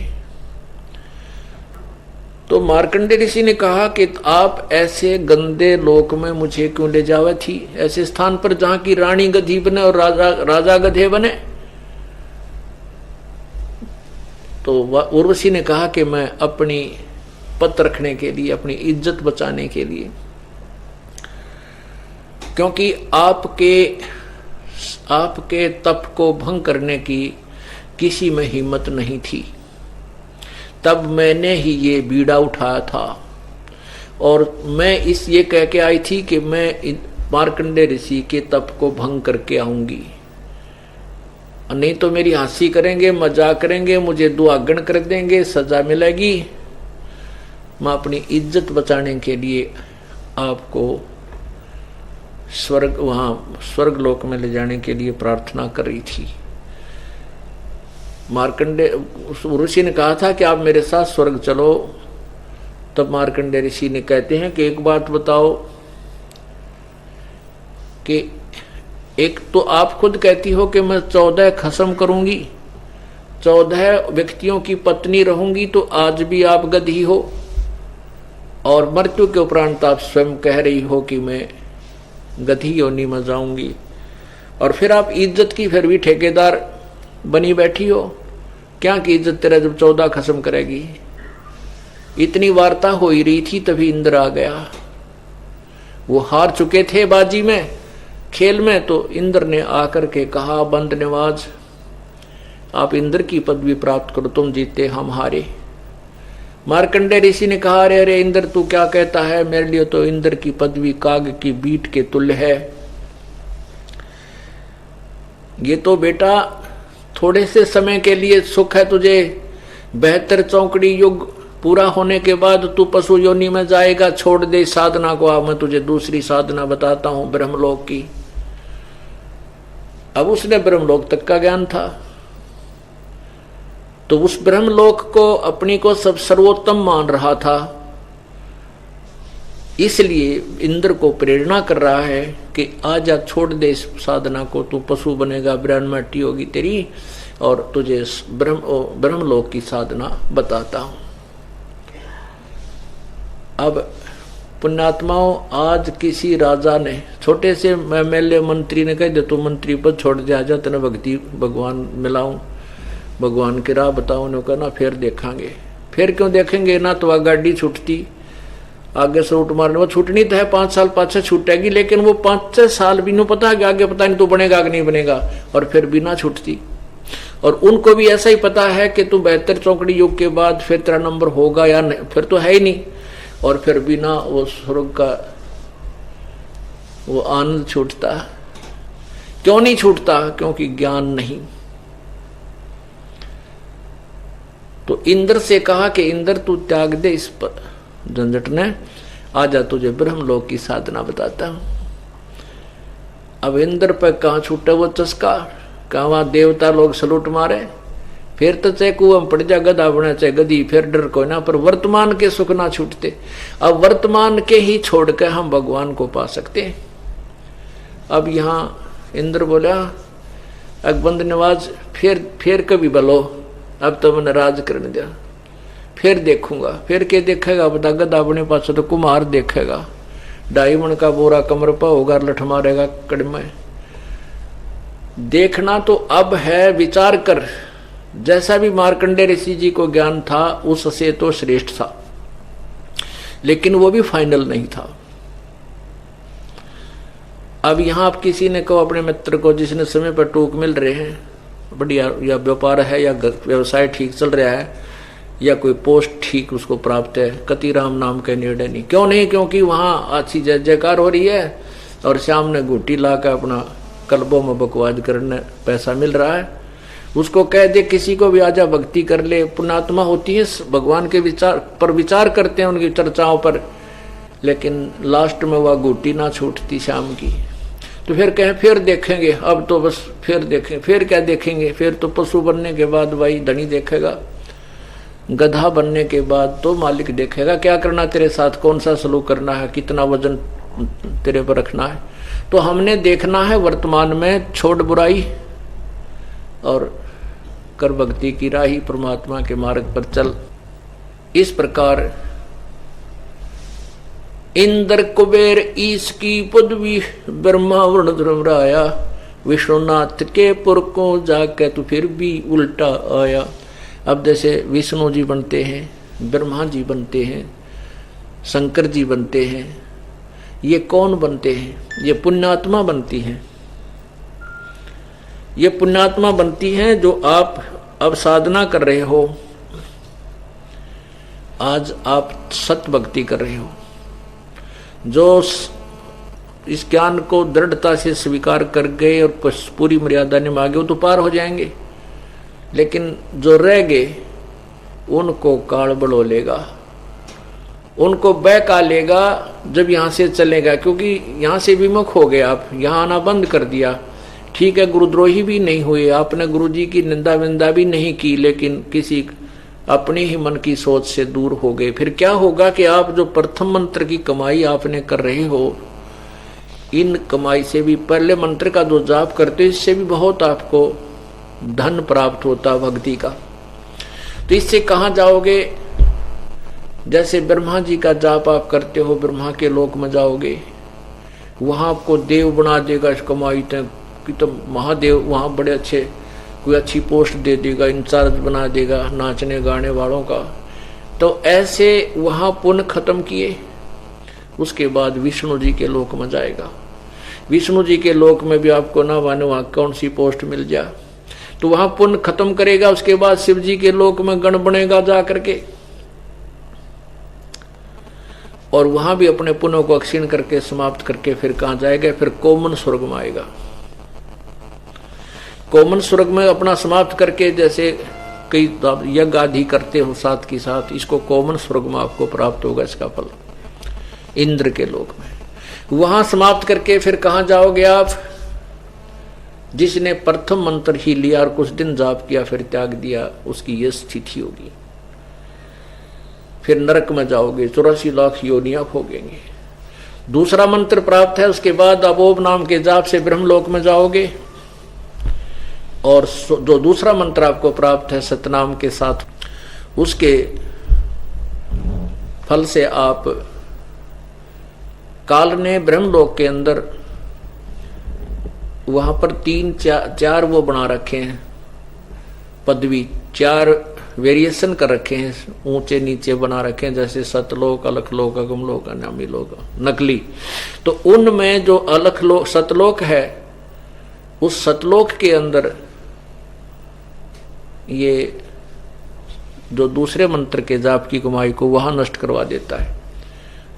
तो मार्कंडेय ऋषि ने कहा कि आप ऐसे गंदे लोक में मुझे क्यों ले जावे थी, ऐसे स्थान पर जहां की रानी गधी बने और राजा गधे बने। तो उर्वशी ने कहा कि मैं अपनी पत रखने के लिए, अपनी इज्जत बचाने के लिए, क्योंकि आपके तप को भंग करने की किसी में हिम्मत नहीं थी, तब मैंने ही ये बीड़ा उठाया था। और मैं ये कह के आई थी कि मैं मार्कंडेय ऋषि के तप को भंग करके आऊंगी, नहीं तो मेरी हंसी करेंगे, मजाक करेंगे, मुझे दुआगन कर देंगे, सजा मिलेगी। मैं अपनी इज्जत बचाने के लिए आपको स्वर्ग लोक में ले जाने के लिए प्रार्थना कर रही थी। मार्कंडेय ऋषि ने कहा था कि आप मेरे साथ स्वर्ग चलो। तब मार्कंडेय ऋषि ने कहते हैं कि एक बात बताओ कि एक तो आप खुद कहती हो कि मैं 14 खसम करूंगी, 14 व्यक्तियों की पत्नी रहूंगी, तो आज भी आप गधी हो। और मृत्यु के उपरांत आप स्वयं कह रही हो कि मैं गधी योनि में जाऊंगी, और फिर आप इज्जत की फिर भी ठेकेदार बनी बैठी हो। क्या की इज्जत तेरा जब 14 खसम करेगी। इतनी वार्ता हो ही रही थी तभी इंद्र आ गया। वो हार चुके थे बाजी में, खेल में, तो इंद्र ने आकर के कहा, बंद नवाज आप इंद्र की पदवी प्राप्त करो, तुम जीते हम हारे। मार्कंडेय ऋषि ने कहा, अरे अरे इंद्र तू क्या कहता है, मेरे लिए तो इंद्र की पदवी काग की बीट के तुल्य है। ये तो बेटा थोड़े से समय के लिए सुख है तुझे, 72 चौकड़ी युग पूरा होने के बाद तू पशु योनि में जाएगा। छोड़ दे साधना को, अब मैं तुझे दूसरी साधना बताता हूं ब्रह्मलोक की। अब उसने ब्रह्मलोक तक का ज्ञान था, तो उस ब्रह्मलोक को अपनी को सब सर्वोत्तम मान रहा था, इसलिए इंद्र को प्रेरणा कर रहा है कि आजा छोड़ दे इस साधना को, तू पशु बनेगा, ब्रह्म मट्टी होगी तेरी, और तुझे ब्रह्मलोक की साधना बताता हूं। अब पुण्यात्माओं, आज किसी राजा ने, छोटे से एमएलए मंत्री ने कह दे तू मंत्री पद छोड़ दे, आजा तेने भक्ति भगवान मिलाऊं, भगवान की राह बताऊं, ने कहना फिर देखेंगे। फिर क्यों देखेंगे, ना तो वह गाड़ी छूटती, आगे से उठ मारने, वो छूटनी तो है, 5 साल पाछे छूटेगी, लेकिन वो 5-6 साल भी नहीं पता है कि आगे पता नहीं तो बनेगा कि नहीं बनेगा, और फिर भी ना छूटती। और उनको भी ऐसा ही पता है कि तू 72 चौकड़ी युग के बाद फिर तेरा नंबर होगा या नहीं, फिर तो है ही नहीं, और फिर भी ना वो स्वर्ग का वो आनंद छूटता। क्यों नहीं छूटता, क्योंकि ज्ञान नहीं। तो इंद्र से कहा कि इंद्र तू त्याग दे इस पर झंझट ने, आजा तुझे ब्रह्मलोक की साधना बताता हूं। अब इंद्र पर कहां छूटे वो चस्का, कहां वहां देवता लोग सलूट मारे, फिर तो चाहे कुआं पड़ जा गधा बने चाहे गधी, फिर डर कोई ना, पर वर्तमान के सुख ना छूटते। अब वर्तमान के ही छोड़ के हम भगवान को पा सकते हैं। अब यहां इंद्र बोला, अकबंद नवाज फिर कभी बोलो, अब तो मैंने राज करने दिया, फिर देखूंगा। फिर के देखेगा बता, गधा अपने पास तो कुम्हार देखेगा, 2.5 मन का बोरा कमर पर होगा, लठ मारेगा कड़मे। देखना तो अब है, विचार कर। जैसा भी मार्कंडेय ऋषि जी को ज्ञान था उससे तो श्रेष्ठ था, लेकिन वो भी फाइनल नहीं था। अब यहां आप किसी ने कहो अपने मित्र को जिसने समय पर टूक मिल रहे हैं, बढ़िया, या व्यापार है या व्यवसाय ठीक चल रहा है या कोई पोस्ट ठीक उसको प्राप्त है, कतिराम नाम के निर्णय नहीं। क्यों नहीं, क्योंकि वहां अच्छी जय जयकार हो रही है और श्याम ने घूटी ला कर अपना कल्बों में बकवाद करने पैसा मिल रहा है। उसको कह दे किसी को भी आजा भक्ति कर ले, पुण्यात्मा होती है, भगवान के विचार पर विचार करते हैं उनकी चर्चाओं पर, लेकिन लास्ट में वह घूटी ना छूटती श्याम की। तो फिर कहें फिर देखेंगे, अब तो बस फिर देखें, फिर क्या देखेंगे, फिर तो पशु बनने के बाद भाई धनी देखेगा, गधा बनने के बाद तो मालिक देखेगा क्या करना तेरे साथ, कौन सा सलूक करना है, कितना वजन तेरे पर रखना है। तो हमने देखना है वर्तमान में, छोड़ बुराई और कर भक्ति की राही, परमात्मा के मार्ग पर चल। इस प्रकार इंद्र कुबेर ईश की पदवी ब्रह्मा वर्ण धर्मराया, विष्णुनाथ के पुर को जाके तो फिर भी उल्टा आया। अब जैसे विष्णु जी बनते हैं, ब्रह्मा जी बनते हैं, शंकर जी बनते हैं, ये कौन बनते हैं? ये पुण्यात्मा बनती हैं। ये पुण्यात्मा बनती हैं जो आप अब साधना कर रहे हो, आज आप सत भक्ति कर रहे हो, जो इस ज्ञान को दृढ़ता से स्वीकार कर गए और पूरी मर्यादा निभा गए वो तो पार हो जाएंगे, लेकिन जो रह गए उनको काल बड़ो लेगा, उनको बहका लेगा जब यहाँ से चलेगा, क्योंकि यहाँ से विमुख हो गए आप, यहाँ आना बंद कर दिया। ठीक है, गुरुद्रोही भी नहीं हुए, आपने गुरु जी की निंदा विंदा भी नहीं की, लेकिन किसी अपनी ही मन की सोच से दूर हो गए। फिर क्या होगा कि आप जो प्रथम मंत्र की कमाई आपने कर रहे हो, इन कमाई से भी पहले मंत्र का जो जाप करते हो इससे भी बहुत आपको धन प्राप्त होता भक्ति का। तो इससे कहाँ जाओगे? जैसे ब्रह्मा जी का जाप आप करते हो, ब्रह्मा के लोक में जाओगे, वहां आपको देव बना देगा इस कमाई तक कि तो महादेव वहां बड़े अच्छे कोई अच्छी पोस्ट दे देगा, इंचार्ज बना देगा नाचने गाने वालों का। तो ऐसे वहां पुण्य खत्म किए, उसके बाद विष्णु जी के लोक में जाएगा। विष्णु जी के लोक में भी आपको ना माने वहां कौन सी पोस्ट मिल जाए, तो वहां पुण्य खत्म करेगा। उसके बाद शिव जी के लोक में गण बनेगा जा करके, और वहां भी अपने पुण्यों को अक्षीण करके समाप्त करके फिर कहां जाएगा? फिर कोमन स्वर्ग में आएगा। कोमन स्वर्ग में अपना समाप्त करके, जैसे कई यज्ञ आदि करते हो साथ के साथ, इसको कोमन स्वर्ग में आपको प्राप्त होगा इसका फल, इंद्र के लोक में। वहां समाप्त करके फिर कहां जाओगे आप? जिसने प्रथम मंत्र ही लिया और कुछ दिन जाप किया फिर त्याग दिया, उसकी यह स्थिति होगी। फिर नरक में जाओगे, 84 लाख योनियां भोगेंगे। दूसरा मंत्र प्राप्त है, उसके बाद आप ओम नाम के जाप से ब्रह्मलोक में जाओगे, और जो दूसरा मंत्र आपको प्राप्त है सतनाम के साथ, उसके फल से आप काल ने ब्रह्मलोक के अंदर वहां पर 3-4 वो बना रखे हैं पदवी, 4 वेरिएशन कर रखे हैं, ऊंचे नीचे बना रखे हैं, जैसे सतलोक, अलखलोक, अगमलोक, अनामी लोक, नकली। तो उनमें जो अलखलोक सतलोक है, उस सतलोक के अंदर ये जो दूसरे मंत्र के जाप की कमाई को वहां नष्ट करवा देता है,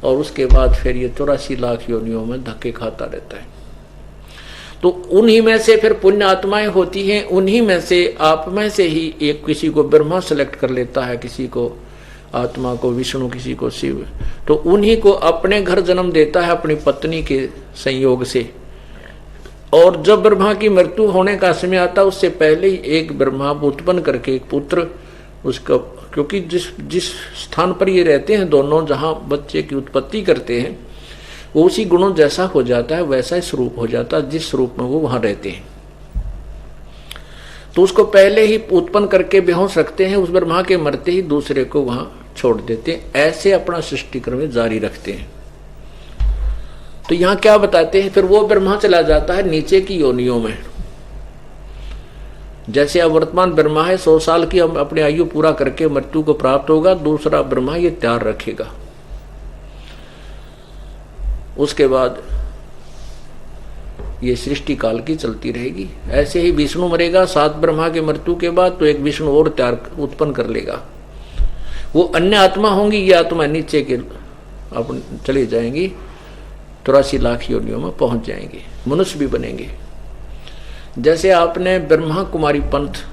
और उसके बाद फिर ये 84 लाख योनियों में धक्के खाता रहता है। तो उन्हीं में से फिर पुण्य आत्माएं होती हैं, उन्हीं में से आप में से ही एक किसी को ब्रह्मा सेलेक्ट कर लेता है, किसी को आत्मा को विष्णु, किसी को शिव, तो उन्हीं को अपने घर जन्म देता है अपनी पत्नी के संयोग से। और जब ब्रह्मा की मृत्यु होने का समय आता, उससे पहले ही एक ब्रह्मा उत्पन्न करके एक पुत्र उसका, क्योंकि जिस स्थान पर ये रहते हैं दोनों, जहां बच्चे की उत्पत्ति करते हैं, वो उसी गुणों जैसा हो जाता है, वैसा ही स्वरूप हो जाता है जिस स्वरूप में वो वहां रहते हैं। तो उसको पहले ही उत्पन्न करके बेहोश रखते हैं, उस ब्रह्मा के मरते ही दूसरे को वहां छोड़ देते हैं, ऐसे अपना सृष्टि क्रम जारी रखते हैं। तो यहां क्या बताते हैं? फिर वो ब्रह्मा चला जाता है नीचे की योनियों में। जैसे अब वर्तमान ब्रह्मा है, 100 साल की अपनी आयु पूरा करके मृत्यु को प्राप्त होगा, दूसरा ब्रह्मा ये तैयार रखेगा। उसके बाद ये सृष्टि काल की चलती रहेगी। ऐसे ही विष्णु मरेगा 7 ब्रह्मा के मृत्यु के बाद, तो एक विष्णु और तैयार उत्पन्न कर लेगा। वो अन्य आत्मा होंगी, ये आत्मा नीचे के अपन चली जाएंगी, 84 लाख योनियों में पहुंच जाएंगे, मनुष्य भी बनेंगे। जैसे आपने ब्रह्मा कुमारी पंथ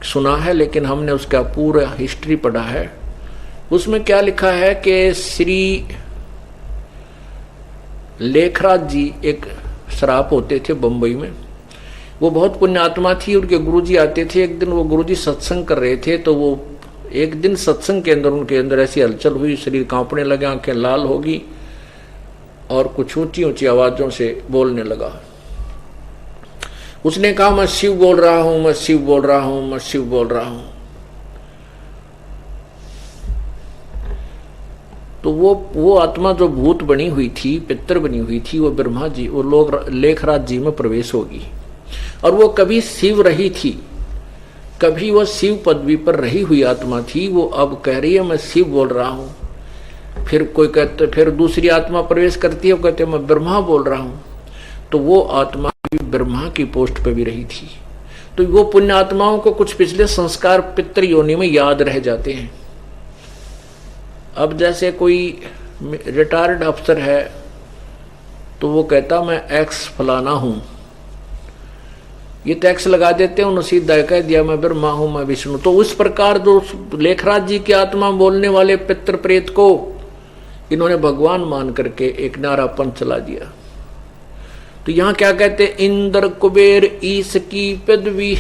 सुना है, लेकिन हमने उसका पूरा हिस्ट्री पढ़ा है। उसमें क्या लिखा है कि श्री लेखराज जी एक शराब होते थे बंबई में, वो बहुत पुण्य आत्मा थी। उनके गुरुजी आते थे, एक दिन वो गुरुजी सत्संग कर रहे थे, तो वो एक दिन सत्संग के अंदर उनके अंदर ऐसी हलचल हुई, शरीर कांपने लगे, आंखें लाल होगी, और कुछ ऊंची ऊंची आवाजों से बोलने लगा। उसने कहा, मैं शिव बोल रहा हूं, मैं शिव बोल रहा हूं, मैं शिव बोल रहा हूं। तो वो आत्मा जो भूत बनी हुई थी, पितर बनी हुई थी, वो ब्रह्मा जी, वो लोग लेखराज जी में प्रवेश होगी। और वो कभी शिव रही थी, कभी वो शिव पदवी पर रही हुई आत्मा थी, वो अब कह रही है मैं शिव बोल रहा हूं। फिर कोई कहते, फिर दूसरी आत्मा प्रवेश करती है, वो कहते मैं ब्रह्मा बोल रहा हूं। तो वो आत्मा भी ब्रह्मा की पोस्ट पे भी रही थी। तो वो पुण्य आत्माओं को कुछ पिछले संस्कार पितृ योनि में याद रह जाते हैं। अब जैसे कोई रिटायर्ड अफसर है तो वो कहता मैं एक्स फलाना हूं, ये टैक्स लगा देते हैं, उन्होंने सीधा कह दिया मैं ब्रह्मा हूं, मैं विष्णु। तो उस प्रकार जो लेखराज जी की आत्मा बोलने वाले पितृ प्रेत को इन्होंने भगवान मान करके एक नारापन चला दिया। तो यहां क्या कहते, इंद्र कुबेर ईश की पदवी,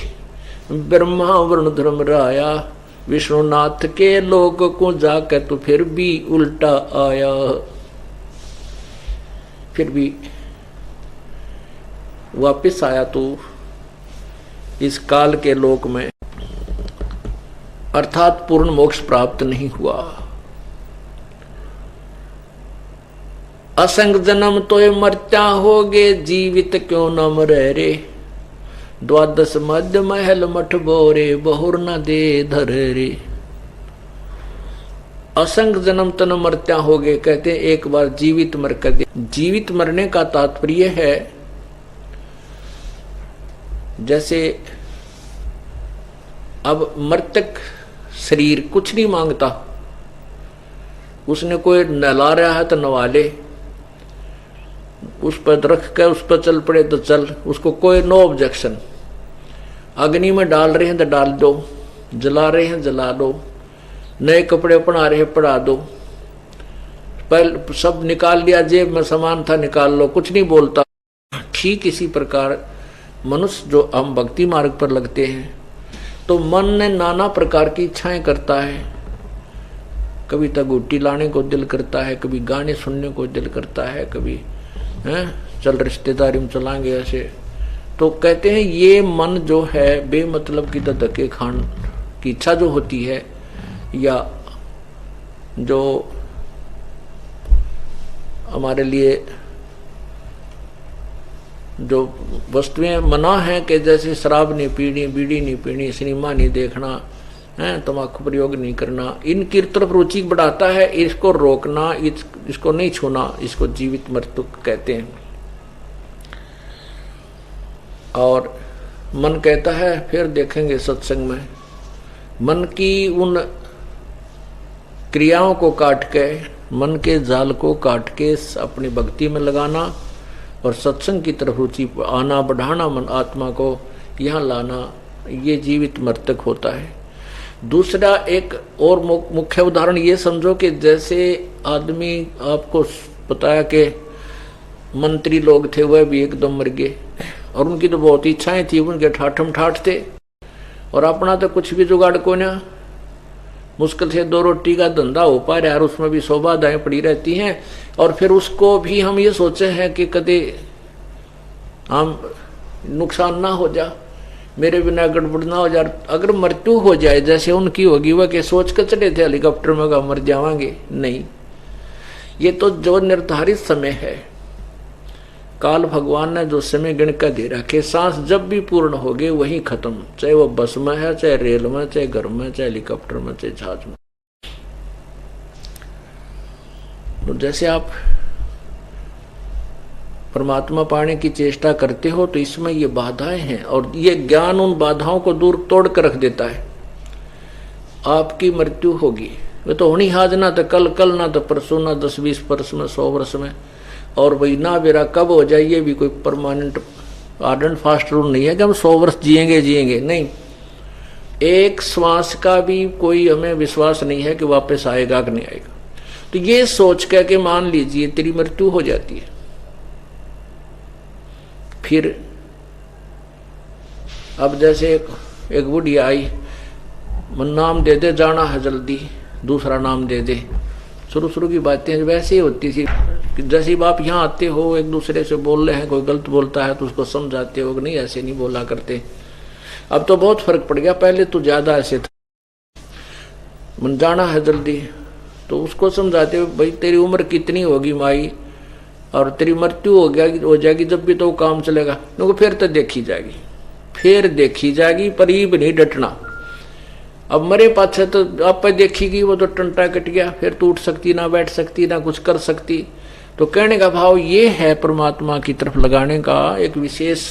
ब्रह्मा वरुण धर्म राया, विष्णुनाथ के लोक को जाके तो फिर भी उल्टा आया। फिर भी वापिस आया तो इस काल के लोक में, अर्थात पूर्ण मोक्ष प्राप्त नहीं हुआ। असंग जन्म तो मरत्या होगे, जीवित क्यों न मरे रे, द्वादश मध्य महल मठ बोरे, बहुर न दे धर रे। असंग जन्म तन मरत्या होगे, कहते एक बार जीवित मर कर दे। जीवित मरने का तात्पर्य है जैसे अब मृतक शरीर कुछ नहीं मांगता, उसने कोई नहला रहा है तो नवा ले, उस पर रख कर उस पर चल पड़े तो चल, उसको कोई नो ऑब्जेक्शन। अग्नि में डाल रहे हैं तो डाल दो, जला रहे हैं जला दो, नए कपड़े पहना रहे हैं पहना दो, पहले सब निकाल लिया, जेब में सामान था निकाल लो, कुछ नहीं बोलता। ठीक इसी प्रकार मनुष्य जो हम भक्ति मार्ग पर लगते हैं तो मन ने नाना प्रकार की इच्छाएं करता है। कभी तगुट्टी लाने को दिल करता है, कभी गाने सुनने को दिल करता है, कभी चल रिश्तेदारी में चलाएंगे ऐसे। तो कहते हैं ये मन जो है बेमतलब की धक्के खान की इच्छा जो होती है, या जो हमारे लिए जो वस्तुएं मना है कि जैसे शराब नहीं पीनी, बीड़ी नहीं पीनी, सिनेमा नहीं देखना, तम्बाकू प्रयोग नहीं करना, इनकी तरफ रुचि बढ़ाता है। इसको रोकना, इसको नहीं छूना, इसको जीवित मृत्यु कहते हैं। और मन कहता है, फिर देखेंगे सत्संग में, मन की उन क्रियाओं को काट के, मन के जाल को काट के अपनी भक्ति में लगाना और सत्संग की तरफ रुचि आना, बढ़ाना, मन आत्मा को यहाँ लाना, ये जीवित मृतक होता है। दूसरा एक और मुख्य उदाहरण ये समझो कि जैसे आदमी, आपको बताया कि मंत्री लोग थे वह भी एकदम मर गए और उनकी तो बहुत इच्छाएं थी, उनके ठाठम ठाठ थे और अपना तो कुछ भी जुगाड़ को ना, मुश्किल से 2 रोटी का धंधा हो पा रहा है और उसमें भी 100 बाधाएं पड़ी रहती हैं। और फिर उसको भी हम ये सोचे हैं कि कभी हम नुकसान ना हो जा, मेरे बिना गड़बड़ ना हो जाए। अगर मृत्यु हो जाए जैसे उनकी होगी, वह के सोच कर चले थे हेलीकॉप्टर में का मर जावांगे, नहीं, ये तो जो निर्धारित समय है, काल भगवान ने जो समय गिन कर दे रखे, सांस जब भी पूर्ण हो गए वही खत्म, चाहे वो बस में है, चाहे रेल में, चाहे घर में, चाहे हेलीकॉप्टर में, चाहे जहाज में। तो जैसे आप परमात्मा पाने की चेष्टा करते हो तो इसमें ये बाधाएं हैं और ये ज्ञान उन बाधाओं को दूर तोड़ कर रख देता है। आपकी मृत्यु होगी, वे तो होनी आज, ना तो कल, कल ना तो परसों, ना 10-20 वर्ष में, 100 वर्ष में। और वही ना बेरा कब हो जाए ये भी कोई permanent hard and fast rule नहीं है कि हम 100 वर्ष जिएंगे, नहीं। एक श्वास का भी कोई हमें विश्वास नहीं है कि वापस आएगा कि नहीं आएगा। तो ये सोच कर के मान लीजिए तेरी मृत्यु हो जाती है, फिर अब जैसे एक बुढ़िया आई, नाम दे दे, जाना है जल्दी, दूसरा नाम दे दे। शुरू की बातें वैसे ही होती थी कि जैसे आप यहाँ आते हो एक दूसरे से बोल रहे हैं, कोई गलत बोलता है तो उसको समझाते हो कि नहीं ऐसे नहीं बोला करते। अब तो बहुत फर्क पड़ गया, पहले तो ज्यादा ऐसे था, मन जाना है जल्दी, तो उसको समझाते हो भाई तेरी उम्र कितनी होगी माई, और तेरी मृत्यु हो जाएगी जब भी तो काम चलेगा, क्योंकि फिर तो देखी जाएगी, फिर देखी जाएगी, पर ये भी नहीं डटना। अब मरे पाछे तो आप देखेगी, वो तो टंटा कट गया, फिर तो उठ सकती ना, बैठ सकती ना, कुछ कर सकती। तो कहने का भाव ये है परमात्मा की तरफ लगाने का एक विशेष,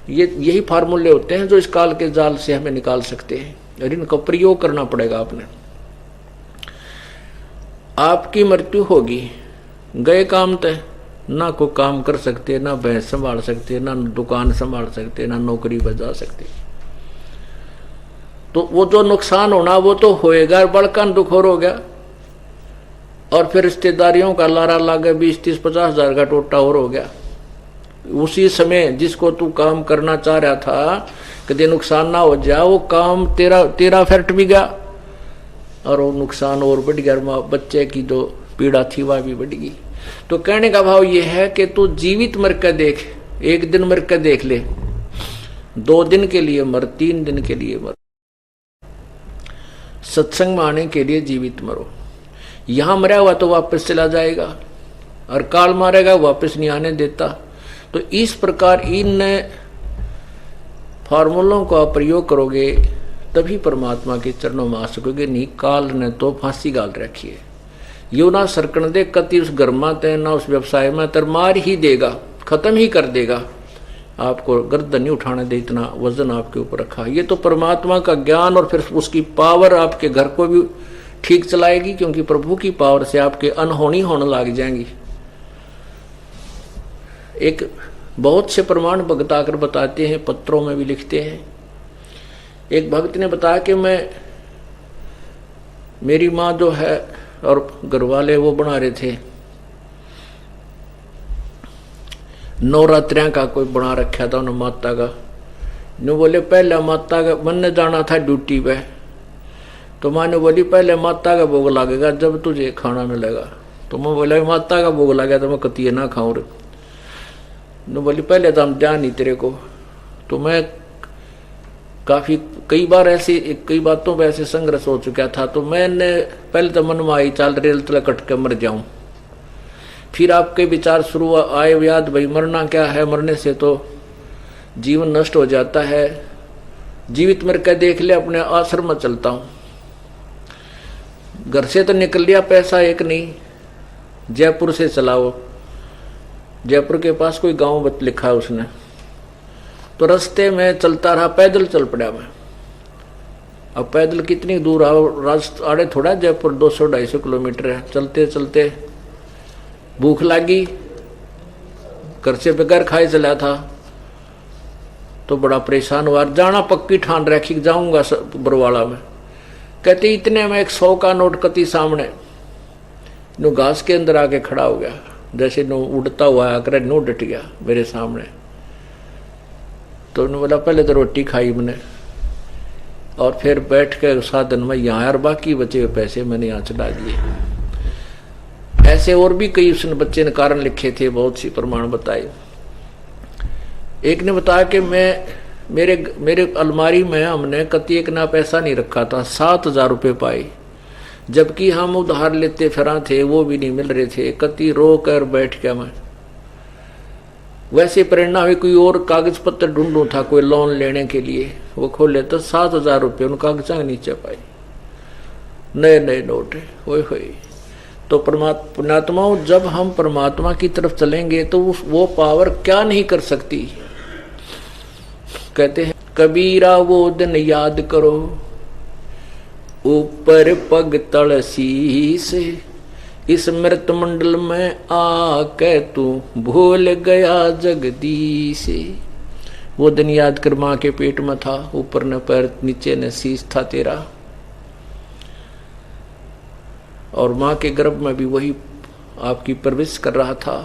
यही फार्मूले होते हैं जो इस काल के जाल से हमें निकाल सकते हैं, और इनका प्रयोग करना पड़ेगा आपने। आपकी मृत्यु होगी, गए काम तय, ना को काम कर सकते, ना भैंस संभाल सकते, ना दुकान संभाल सकते, ना नौकरी बजा सकते। तो वो जो नुकसान होना वो तो होएगा, बड़का दुख हो गया, और फिर रिश्तेदारियों का लारा लागे 20-30-50 हजार का टोटा और हो गया। उसी समय जिसको तू काम करना चाह रहा था कभी नुकसान ना हो जाए, वो काम तेरा फैक्ट भी गया, और वो नुकसान और बढ़ गया, बच्चे की जो पीड़ा थी वह भी बढ़ गई। तो कहने का भाव ये है कि तू जीवित मर कर देख, एक दिन मर कर देख ले, 2 दिन के लिए मर, 3 दिन के लिए मर, सत्संग में आने के लिए जीवित मरो। यहां मरा हुआ तो वापस चला जाएगा, और काल मारेगा वापस नहीं आने देता। तो इस प्रकार इन फार्मूलों का प्रयोग करोगे तभी परमात्मा के चरणों में आ सकोगे। नहीं काल ने तो फांसी गाल रखी है, यो ना सरकण दे कति उस गर्मा ते ना उस व्यवसाय में, तर मार ही देगा, खत्म ही कर देगा, आपको गर्दन नहीं उठाने दे, इतना वजन आपके ऊपर रखा। ये तो परमात्मा का ज्ञान, और फिर उसकी पावर आपके घर को भी ठीक चलाएगी, क्योंकि प्रभु की पावर से आपके अनहोनी होने लग जाएंगी। एक बहुत से प्रमाण भक्त आकर बताते हैं, पत्रों में भी लिखते हैं। एक भक्त ने बताया कि मेरी माँ जो है और घर वाले वो बना रहे थे, नवरात्रियां का कोई बना रखा था उन्होंने माता का। ने बोले पहले माता का मन ने जाना था ड्यूटी पे, तो माँ ने बोली पहले माता का भोग लगेगा जब तुझे खाना मिलेगा। तो मैं बोला माता का भोग लगा तो मैं कतिये ना खाऊं रे। ने बोली पहले तो हम ध्यान नहीं तेरे को। तो मैं कई बातों पे ऐसे संघर्ष हो चुका था, तो मैंने पहले तो मन में आई चाल रेल तले कट के मर जाऊं। फिर आपके विचार शुरू आए याद, भाई मरना क्या है, मरने से तो जीवन नष्ट हो जाता है, जीवित मर के देख ले, अपने आश्रम में चलता हूं। घर से तो निकल लिया, पैसा एक नहीं, जयपुर से चलाओ, जयपुर के पास कोई गांव लिखा है उसने, तो रास्ते में चलता रहा, पैदल चल पड़ा मैं। अब पैदल कितनी दूर आओ, रास्ता आड़े थोड़ा जयपुर 200-250 किलोमीटर है। चलते चलते भूख लगी, घर से बगैर खाए चला था, तो बड़ा परेशान हुआ। जाना पक्की ठान रखी जाऊंगा बरवाड़ा में। कहते इतने में एक 100 का नोट कति सामने नो घास के अंदर आके खड़ा हो गया, जैसे नो उड़ता हुआ आकर नो डट गया मेरे सामने। तो उन्होंने बोला पहले तो रोटी खाई मैंने, और फिर बैठ के साधन में यहाँ, और बाकी बचे हुए पैसे मैंने यहाँ चला दिए। ऐसे और भी कई उसने बच्चे ने कारण लिखे थे, बहुत सी प्रमाण बताए। एक ने बताया कि मेरे अलमारी में हमने कति एक ना पैसा नहीं रखा था, 7,000 रुपये पाए, जबकि हम उधार लेते फिरा थे, वो भी नहीं मिल रहे थे। कति रो कर बैठ गया मैं। वैसे प्रेरणा हुई, कोई और कागज पत्र ढूंढूं था कोई लोन लेने के लिए, वो खोले तो 7,000 रुपये उन कागजा के नीचे पाए, नए नए नोट होए। तो पुण्यात्माओं, जब हम परमात्मा की तरफ चलेंगे तो वो पावर क्या नहीं कर सकती। कहते हैं कबीरा वो दिन याद करो, ऊपर पग तल शीस, इस मृत मंडल में आके तू भूल गया जगदीश। वो दिन याद कर, माँ के पेट में था, ऊपर न पैर नीचे न शीश था तेरा, और माँ के गर्भ में भी वही आपकी प्रवेश कर रहा था।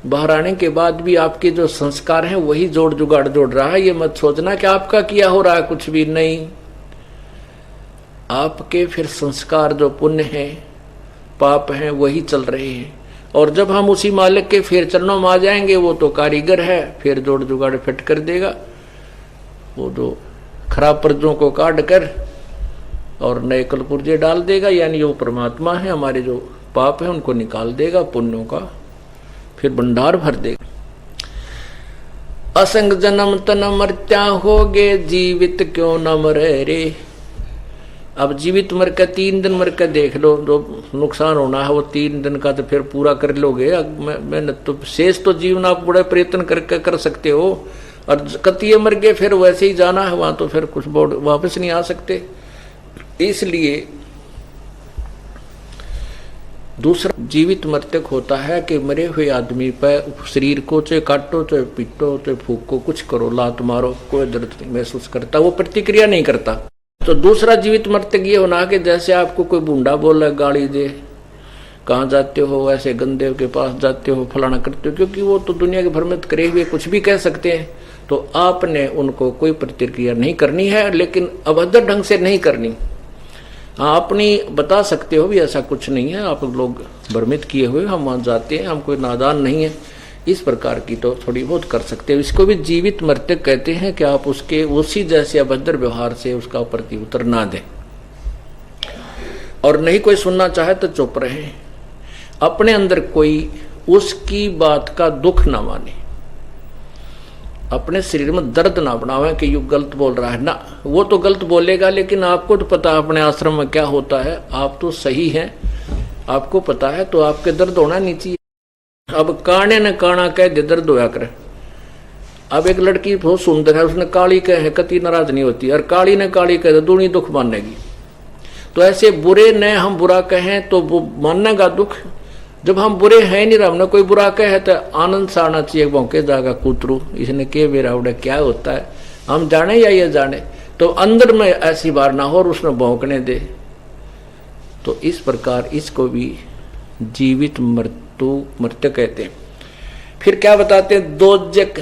बाहर आने के बाद भी आपके जो संस्कार हैं वही जोड़ रहा है। ये मत सोचना कि आपका किया हो रहा है, कुछ भी नहीं। आपके फिर संस्कार जो पुण्य है, पाप हैं, वही चल रहे हैं। और जब हम उसी मालिक के फिर चरणों में आ जाएंगे, वो तो कारीगर है, फिर जोड़ जुगाड़ फिट कर देगा। वो जो खराब पर्जों को काट कर और नए कलपुर्जे डाल देगा, यानी वो परमात्मा है, हमारे जो पाप है उनको निकाल देगा, पुण्यों का फिर भंडार भर देगा। असंग जन्म तन मर्त्या होगे, जीवित क्यों न मरे रे। अब जीवित मर के 3 दिन मर के देख लो, जो नुकसान होना है वो 3 दिन का तो फिर पूरा कर लोगे। मेहनत तो शेष तो जीवन आप बड़े प्रयत्न करके कर सकते हो, और कतिये मर गए फिर वैसे ही जाना है वहां, तो फिर कुछ वापस नहीं आ सकते। इसलिए दूसरा जीवित मृतक होता है कि मरे हुए आदमी पर शरीर को चाहे काटो चाहे पीटो चाहे फूको, कुछ करो, लात मारो, कोई दर्द नहीं महसूस करता, वो प्रतिक्रिया नहीं करता। तो दूसरा जीवित मृतक ये होना कि जैसे आपको कोई बूंदा बोला, गाली दे, कहाँ जाते हो, ऐसे गंदे के पास जाते हो, फलाना करते हो, क्योंकि वो तो दुनिया के भ्रमित करे हुए कुछ भी कह सकते हैं। तो आपने उनको कोई प्रतिक्रिया नहीं करनी है, लेकिन अभद्र ढंग से नहीं करनी। अपनी बता सकते हो भी ऐसा कुछ नहीं है, आप लोग भ्रमित किए हुए, हम वहां जाते हैं, हम कोई नादान नहीं है, इस प्रकार की तो थोड़ी बहुत कर सकते हो। इसको भी जीवित मृतक कहते हैं कि आप उसके उसी जैसे अभद्र व्यवहार से उसका प्रत्युत्तर ना दें, और नहीं कोई सुनना चाहे तो चुप रहे, अपने अंदर कोई उसकी बात का दुख ना माने, अपने शरीर में दर्द ना बनावे कि यू गलत बोल रहा है ना। वो तो गलत बोलेगा, लेकिन आपको तो पता अपने आश्रम में क्या होता है, आप तो सही हैं, आपको पता है, तो आपके दर्द होना नहीं चाहिए। अब काने ने काना कह दे दर्द होया करे। अब एक लड़की बहुत सुंदर है, उसने काली कहे कति नाराज नहीं होती, और काली ने काली कह दे दूनी दुख मानेगी। तो ऐसे बुरे ने हम बुरा कहें तो वो मानेगा दुख, जब हम बुरे हैं नहीं, हमने कोई बुरा कहे तो आनंद से आना चाहिए, भौंके जागा कूतरू, इसने के बेरा उड़ा क्या होता है, हम जाने या ये जाने, तो अंदर में ऐसी बार ना हो और उसमें भौंकने दे। तो इस प्रकार इसको भी जीवित मृत्यु कहते हैं। फिर क्या बताते हैं, दोजक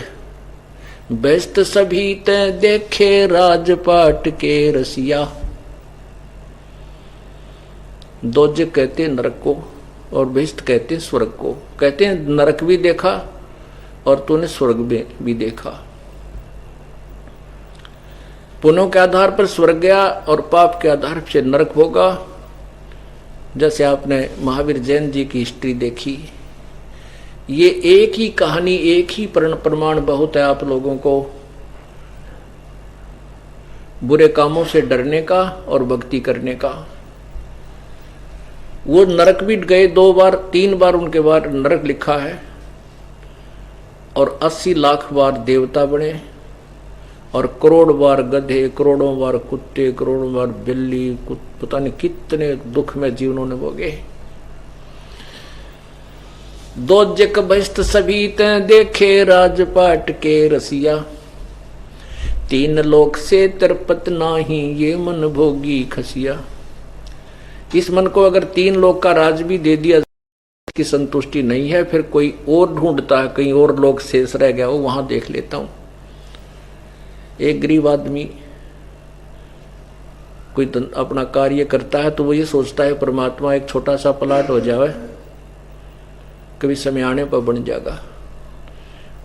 बेस्त सभी ते देखे राजपाट के रसिया। दोजक कहते हैं नरक को, और बेस्त कहते हैं स्वर्ग को। कहते हैं नरक भी देखा और तूने स्वर्ग भी देखा। पुण्यों के आधार पर स्वर्ग गया और पाप के आधार से नरक होगा। जैसे आपने महावीर जैन जी की हिस्ट्री देखी, ये एक ही कहानी, एक ही प्रमाण बहुत है आप लोगों को बुरे कामों से डरने का और भक्ति करने का। वो नरक भी गए 2 बार 3 बार, उनके बार नरक लिखा है, और 80 लाख बार देवता बने, और करोड़ बार गधे, करोड़ों बार कुत्ते, करोड़ों बार बिल्ली, पता नहीं कितने दुख में जीवनों ने भोगे। दोजक बस्त सभी ते देखे राजपाट के रसिया। 3 लोक से तरपत नाही, ये मन भोगी खसिया। इस मन को अगर 3 लोक का राज भी दे दिया, की संतुष्टि नहीं है, फिर कोई और ढूंढता है, कहीं और लोग शेष रह गया हो, वहां देख लेता हूं। एक गरीब आदमी कोई अपना कार्य करता है तो वो ये सोचता है परमात्मा एक छोटा सा प्लाट हो जाए, कभी समय आने पर बन जाएगा।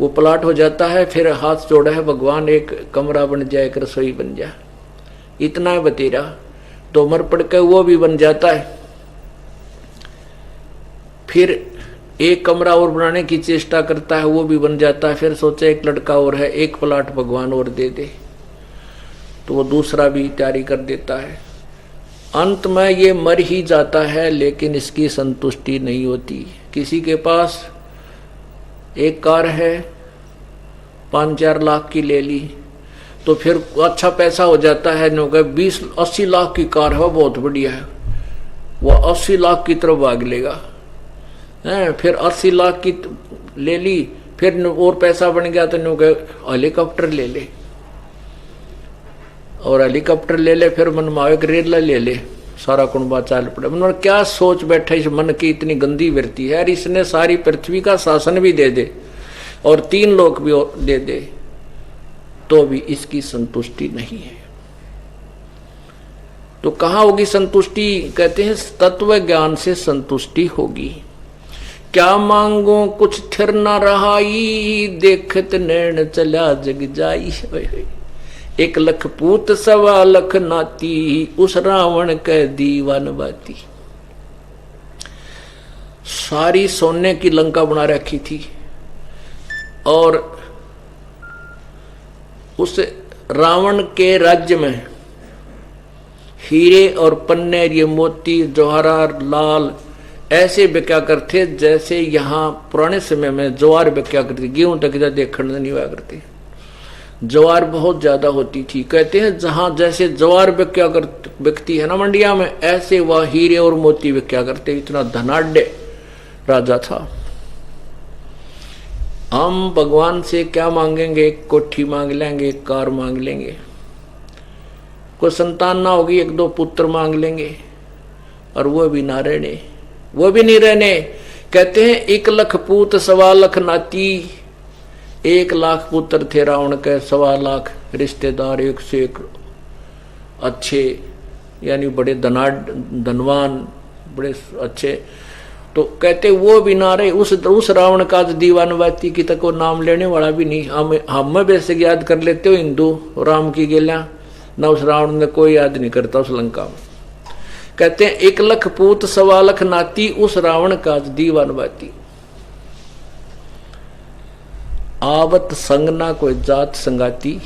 वो प्लाट हो जाता है, फिर हाथ जोड़ा है भगवान एक कमरा बन जाए, एक रसोई बन जाए, इतना है बतेरा, तो मर पड़ के वो भी बन जाता है। फिर एक कमरा और बनाने की चेष्टा करता है, वो भी बन जाता है। फिर सोचा एक लड़का और है, एक प्लाट भगवान और दे दे, तो वो दूसरा भी तैयारी कर देता है। अंत में ये मर ही जाता है, लेकिन इसकी संतुष्टि नहीं होती। किसी के पास एक कार है, 5-4 लाख की ले ली, तो फिर अच्छा पैसा हो जाता है, 20-80 लाख की कार है, बहुत बढ़िया है, वो 80 लाख की तरफ भाग लेगा। फिर 80 लाख की ले ली, फिर और पैसा बन गया तो हेलीकॉप्टर ले ले, और हेलीकॉप्टर ले ले, फिर मन मावे रेला ले ले, सारा कुंबा चाल पड़े। मन क्या सोच बैठा इस मन की, इतनी गंदी वृत्ति है। इसने सारी पृथ्वी का शासन भी दे दे और 3 लोक भी दे दे, तो भी इसकी संतुष्टि नहीं है। तो कहां होगी संतुष्टि? कहते हैं तत्व ज्ञान से संतुष्टि होगी। क्या मांगो कुछ थिर न रहाई, देखत नैन चला जग जाई। एक लख पूत सवा लख नाती, उस रावण के दीवान बाती। सारी सोने की लंका बना रखी थी और उस रावण के राज्य में हीरे और पन्ने, ये मोती, जवाहरात, लाल ऐसे बिक्या करते जैसे यहाँ पुराने समय में ज्वार बिक्या करती, गेहूं तक देखने नहीं हुआ करती। ज्वार बहुत ज्यादा होती थी। कहते हैं जहां जैसे ज्वार बिकती है ना मंडिया में, ऐसे वह हीरे और मोती बिक्या करते। इतना धनाढ़ राजा था। हम भगवान से क्या मांगेंगे? एक कोठी मांग लेंगे, एक कार मांग लेंगे, कोई संतान ना होगी, एक दो पुत्र मांग लेंगे, और वो भी ना रहने, वो भी नहीं रहने। कहते हैं 1 लख पूत सवा लख नाती, 1 लाख पुत्र थे रावण के, 1.25 लाख रिश्तेदार, 1 से 1 अच्छे, यानी बड़े धनवान, बड़े अच्छे। तो कहते वो भी ना रहे। उस रावण का दीवानवाती की तक को नाम लेने वाला भी नहीं। हम वैसे याद कर लेते हो हिंदू राम की गेला ना, उस रावण ने कोई याद नहीं करता उस लंका में। कहते हैं 1 लख पूत 1.25 लाख नाती, उस रावण का दीवानवाती। आवत संग ना कोई जात संगाती,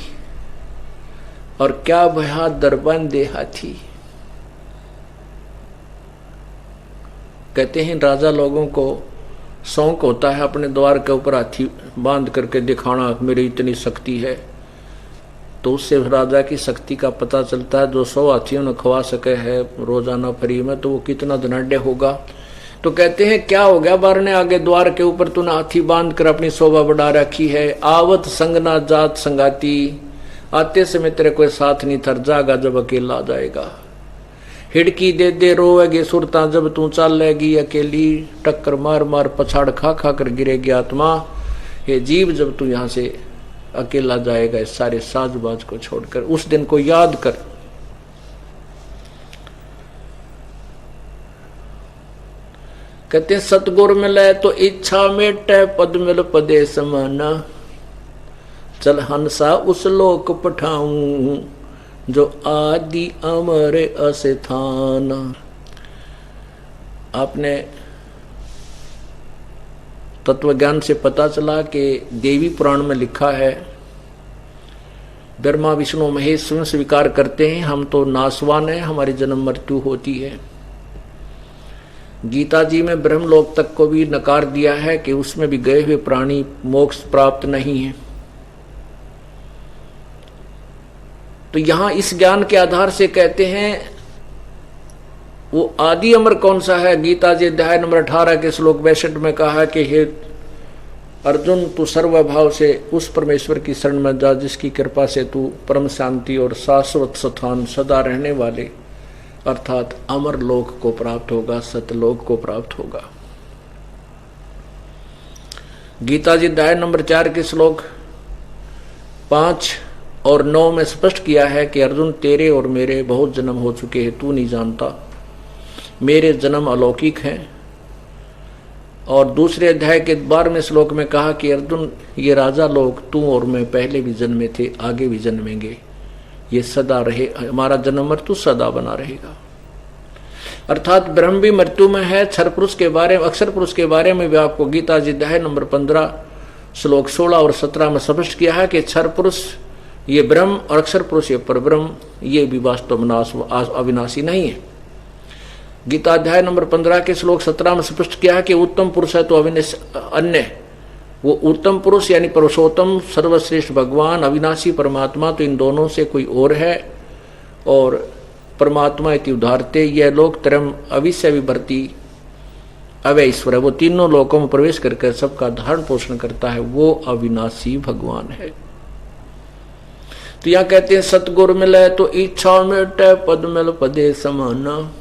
और क्या भया दरबान दे हाथी। कहते हैं राजा लोगों को शौक होता है अपने द्वार के ऊपर हाथी बांध करके दिखाना, मेरी इतनी शक्ति है। तो उससे राजा की शक्ति का पता चलता है। जो 100 हाथियों ने खवा सके है रोजाना फ्री में, तो वो कितना धनाढ़ होगा। तो कहते हैं क्या हो गया बारने आगे द्वार के ऊपर तूने हाथी बांध कर अपनी शोभा बढ़ा रखी है। आवत संग ना जात संगाती, आते समय तेरे कोई साथ नहीं थर जागा जब अकेला आ जाएगा। हिड़की दे दे रोएगी सुरता जब तू चलेगी अकेली, टक्कर मार मार पछाड़ खा खा कर गिरेगी आत्मा। ये जीव जब तू यहाँ से अकेला जाएगा इस सारे साजबाज को छोड़कर, उस दिन को याद कर। कहते सतगुर मिले तो इच्छा मेटे, पद मिल पदे समाना। चल हंसा उस लोक पठाऊं, जो आदि अमर अस्थान। आपने तत्वज्ञान से पता चला कि देवी पुराण में लिखा है, ब्रह्मा विष्णु महेश स्वयं स्वीकार करते हैं हम तो नासवान हैं, हमारी जन्म मृत्यु होती है। गीता जी में ब्रह्मलोक तक को भी नकार दिया है कि उसमें भी गए हुए प्राणी मोक्ष प्राप्त नहीं है। तो यहां इस ज्ञान के आधार से कहते हैं वो आदि अमर कौन सा है। गीता जी अध्याय नंबर 18 के श्लोक 62 में कहा है कि हे अर्जुन, तू सर्वभाव से उस परमेश्वर की शरण में जा जिसकी कृपा से तू परम शांति और शाश्वत स्थान सदा रहने वाले अर्थात अमर लोक को प्राप्त होगा, सतलोक को प्राप्त होगा। गीता जी अध्याय नंबर 4 के श्लोक 5 और 9 में स्पष्ट किया है कि अर्जुन, तेरे और मेरे बहुत जन्म हो चुके हैं, तू नहीं जानता। मेरे जन्म अलौकिक हैं। और दूसरे अध्याय के 12वें श्लोक में कहा कि अर्जुन, ये राजा लोग तू और मैं पहले भी जन्मे थे, आगे भी जन्मेंगे, ये सदा रहे, हमारा जन्म मृत्यु सदा बना रहेगा। अर्थात ब्रह्म भी मृत्यु में है। क्षर पुरुष के बारे में, अक्षर पुरुष के बारे में भी आपको गीता जी अध्याय नंबर 15 श्लोक 16 और 17 में स्पष्ट किया है कि क्षर पुरुष ये ब्रह्म और अक्षर पुरुष ये परब्रह्म, ये भी वास्तव में अविनाशी नहीं है। गीता अध्याय नंबर 15 के श्लोक 17 में स्पष्ट किया है कि उत्तम पुरुष है तो अविनाशी अन्य, वो उत्तम पुरुष यानी पुरुषोत्तम सर्वश्रेष्ठ भगवान अविनाशी परमात्मा, तो इन दोनों से कोई और है। और परमात्मा इति उदारते, यह लोक त्रयम अविश्य विभर्ति अवय ईश्वर है, वो तीनों लोकों में प्रवेश करके सबका धारण पोषण करता है, वो अविनाशी भगवान है। तो यहाँ कहते हैं सतगुर मिले तो इच्छा मेटे, पद मिल पदे समाना।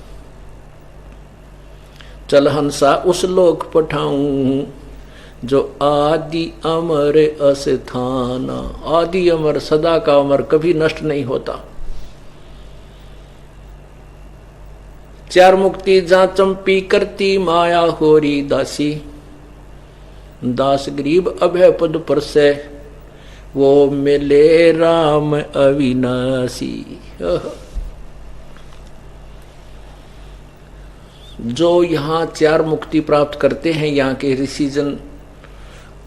चल हंसा उस लोक पठाऊं, जो आदि अमर अस्थाना। आदि अमर, सदा का अमर, कभी नष्ट नहीं होता। 4 मुक्ति जा चंपी करती, माया होरी दासी। दास गरीब अभय पद पर से, वो मिले राम अविनाशी। जो यहाँ 4 मुक्ति प्राप्त करते हैं यहाँ के ऋषिजन,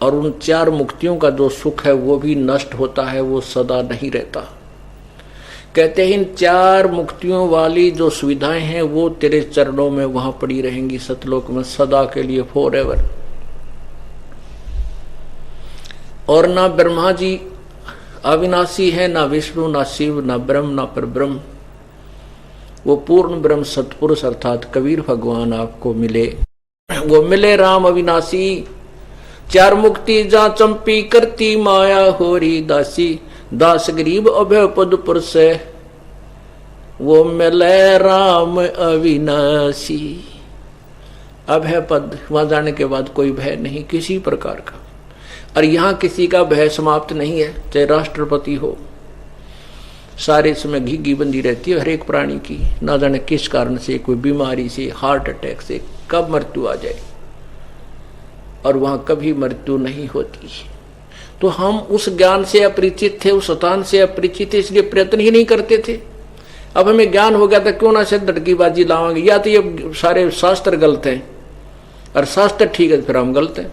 और उन 4 मुक्तियों का जो सुख है वो भी नष्ट होता है, वो सदा नहीं रहता। कहते हैं इन 4 मुक्तियों वाली जो सुविधाएं हैं वो तेरे चरणों में वहां पड़ी रहेंगी सतलोक में सदा के लिए, फॉर एवर। और ना ब्रह्मा जी अविनाशी है, ना विष्णु, ना शिव, ना ब्रह्म, ना परब्रह्म। वो पूर्ण ब्रह्म सतपुरुष अर्थात कबीर भगवान आपको मिले। वो मिले राम अविनाशी। 4 मुक्ति जा चंपी करती माया होरी दासी, दास गरीब अभय पदपुर से वो मिले राम अविनाशी। अभय पद, वहां जाने के बाद कोई भय नहीं किसी प्रकार का। और यहां किसी का भय समाप्त नहीं है, चाहे राष्ट्रपति हो, सारे समय घिघी बंदी रहती है हर एक प्राणी की। ना जाने किस कारण से, कोई बीमारी से, हार्ट अटैक से कब मृत्यु आ जाए, और वहां कभी मृत्यु नहीं होती। तो हम उस ज्ञान से अपरिचित थे, उस स्थान से अपरिचित थे, इसलिए प्रयत्न ही नहीं करते थे। अब हमें ज्ञान हो गया था, क्यों ना से धड़कीबाजी लावांगे। या तो ये सारे शास्त्र गलत हैं, और शास्त्र ठीक है फिर हम गलत हैं,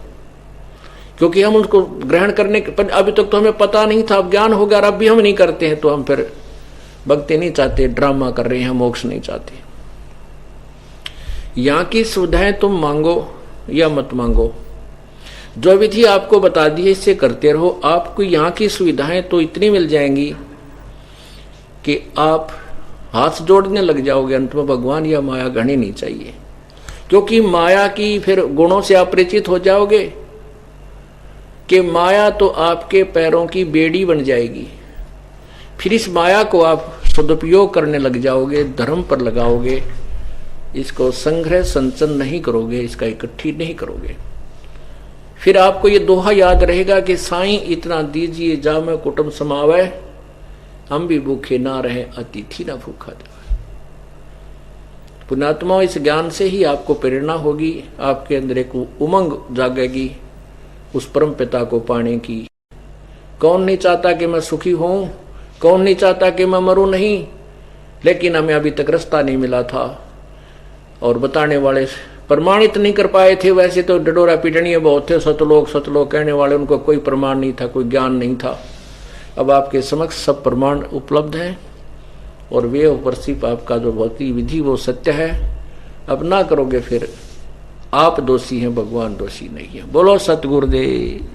क्योंकि हम उनको ग्रहण करने पर अभी तक तो हमें पता नहीं था। अब ज्ञान हो गया, अब भी हम नहीं करते हैं, तो हम फिर भक्ति नहीं चाहते, ड्रामा कर रहे हैं, मोक्ष नहीं चाहते। यहाँ की सुविधाएं तुम मांगो या मत मांगो, जो विधि आपको बता दी है इससे करते रहो। आपको यहाँ की सुविधाएं तो इतनी मिल जाएंगी कि आप हाथ जोड़ने लग जाओगे। अंत में भगवान या माया गढ़नी नहीं चाहिए, क्योंकि माया की फिर गुणों से आप परिचित हो जाओगे कि माया तो आपके पैरों की बेड़ी बन जाएगी। फिर इस माया को आप सदुपयोग करने लग जाओगे, धर्म पर लगाओगे, इसको संग्रह संचन नहीं करोगे, इसका इकट्ठी नहीं करोगे। फिर आपको ये दोहा याद रहेगा कि साईं इतना दीजिए जामे कुटुंब समावे, हम भी भूखे ना रहे अतिथि ना भूखा देवे। पुण्यात्मा, इस ज्ञान से ही आपको प्रेरणा होगी, आपके अंदर एक उमंग जागेगी उस परम पिता को पाने की। कौन नहीं चाहता कि मैं सुखी हूं, कौन नहीं चाहता कि मैं मरूं नहीं, लेकिन हमें अभी तक रास्ता नहीं मिला था, और बताने वाले प्रमाणित नहीं कर पाए थे। वैसे तो डडोरा पीटनिया बहुत थे, सतलोक कहने वाले, उनको कोई प्रमाण नहीं था, कोई ज्ञान नहीं था। अब आपके समक्ष सब प्रमाण उपलब्ध हैं, और वे उपरसिप आपका जो भक्ति विधि वो सत्य है। अब ना करोगे फिर आप दोषी हैं, भगवान दोषी नहीं है। बोलो सतगुरुदेव।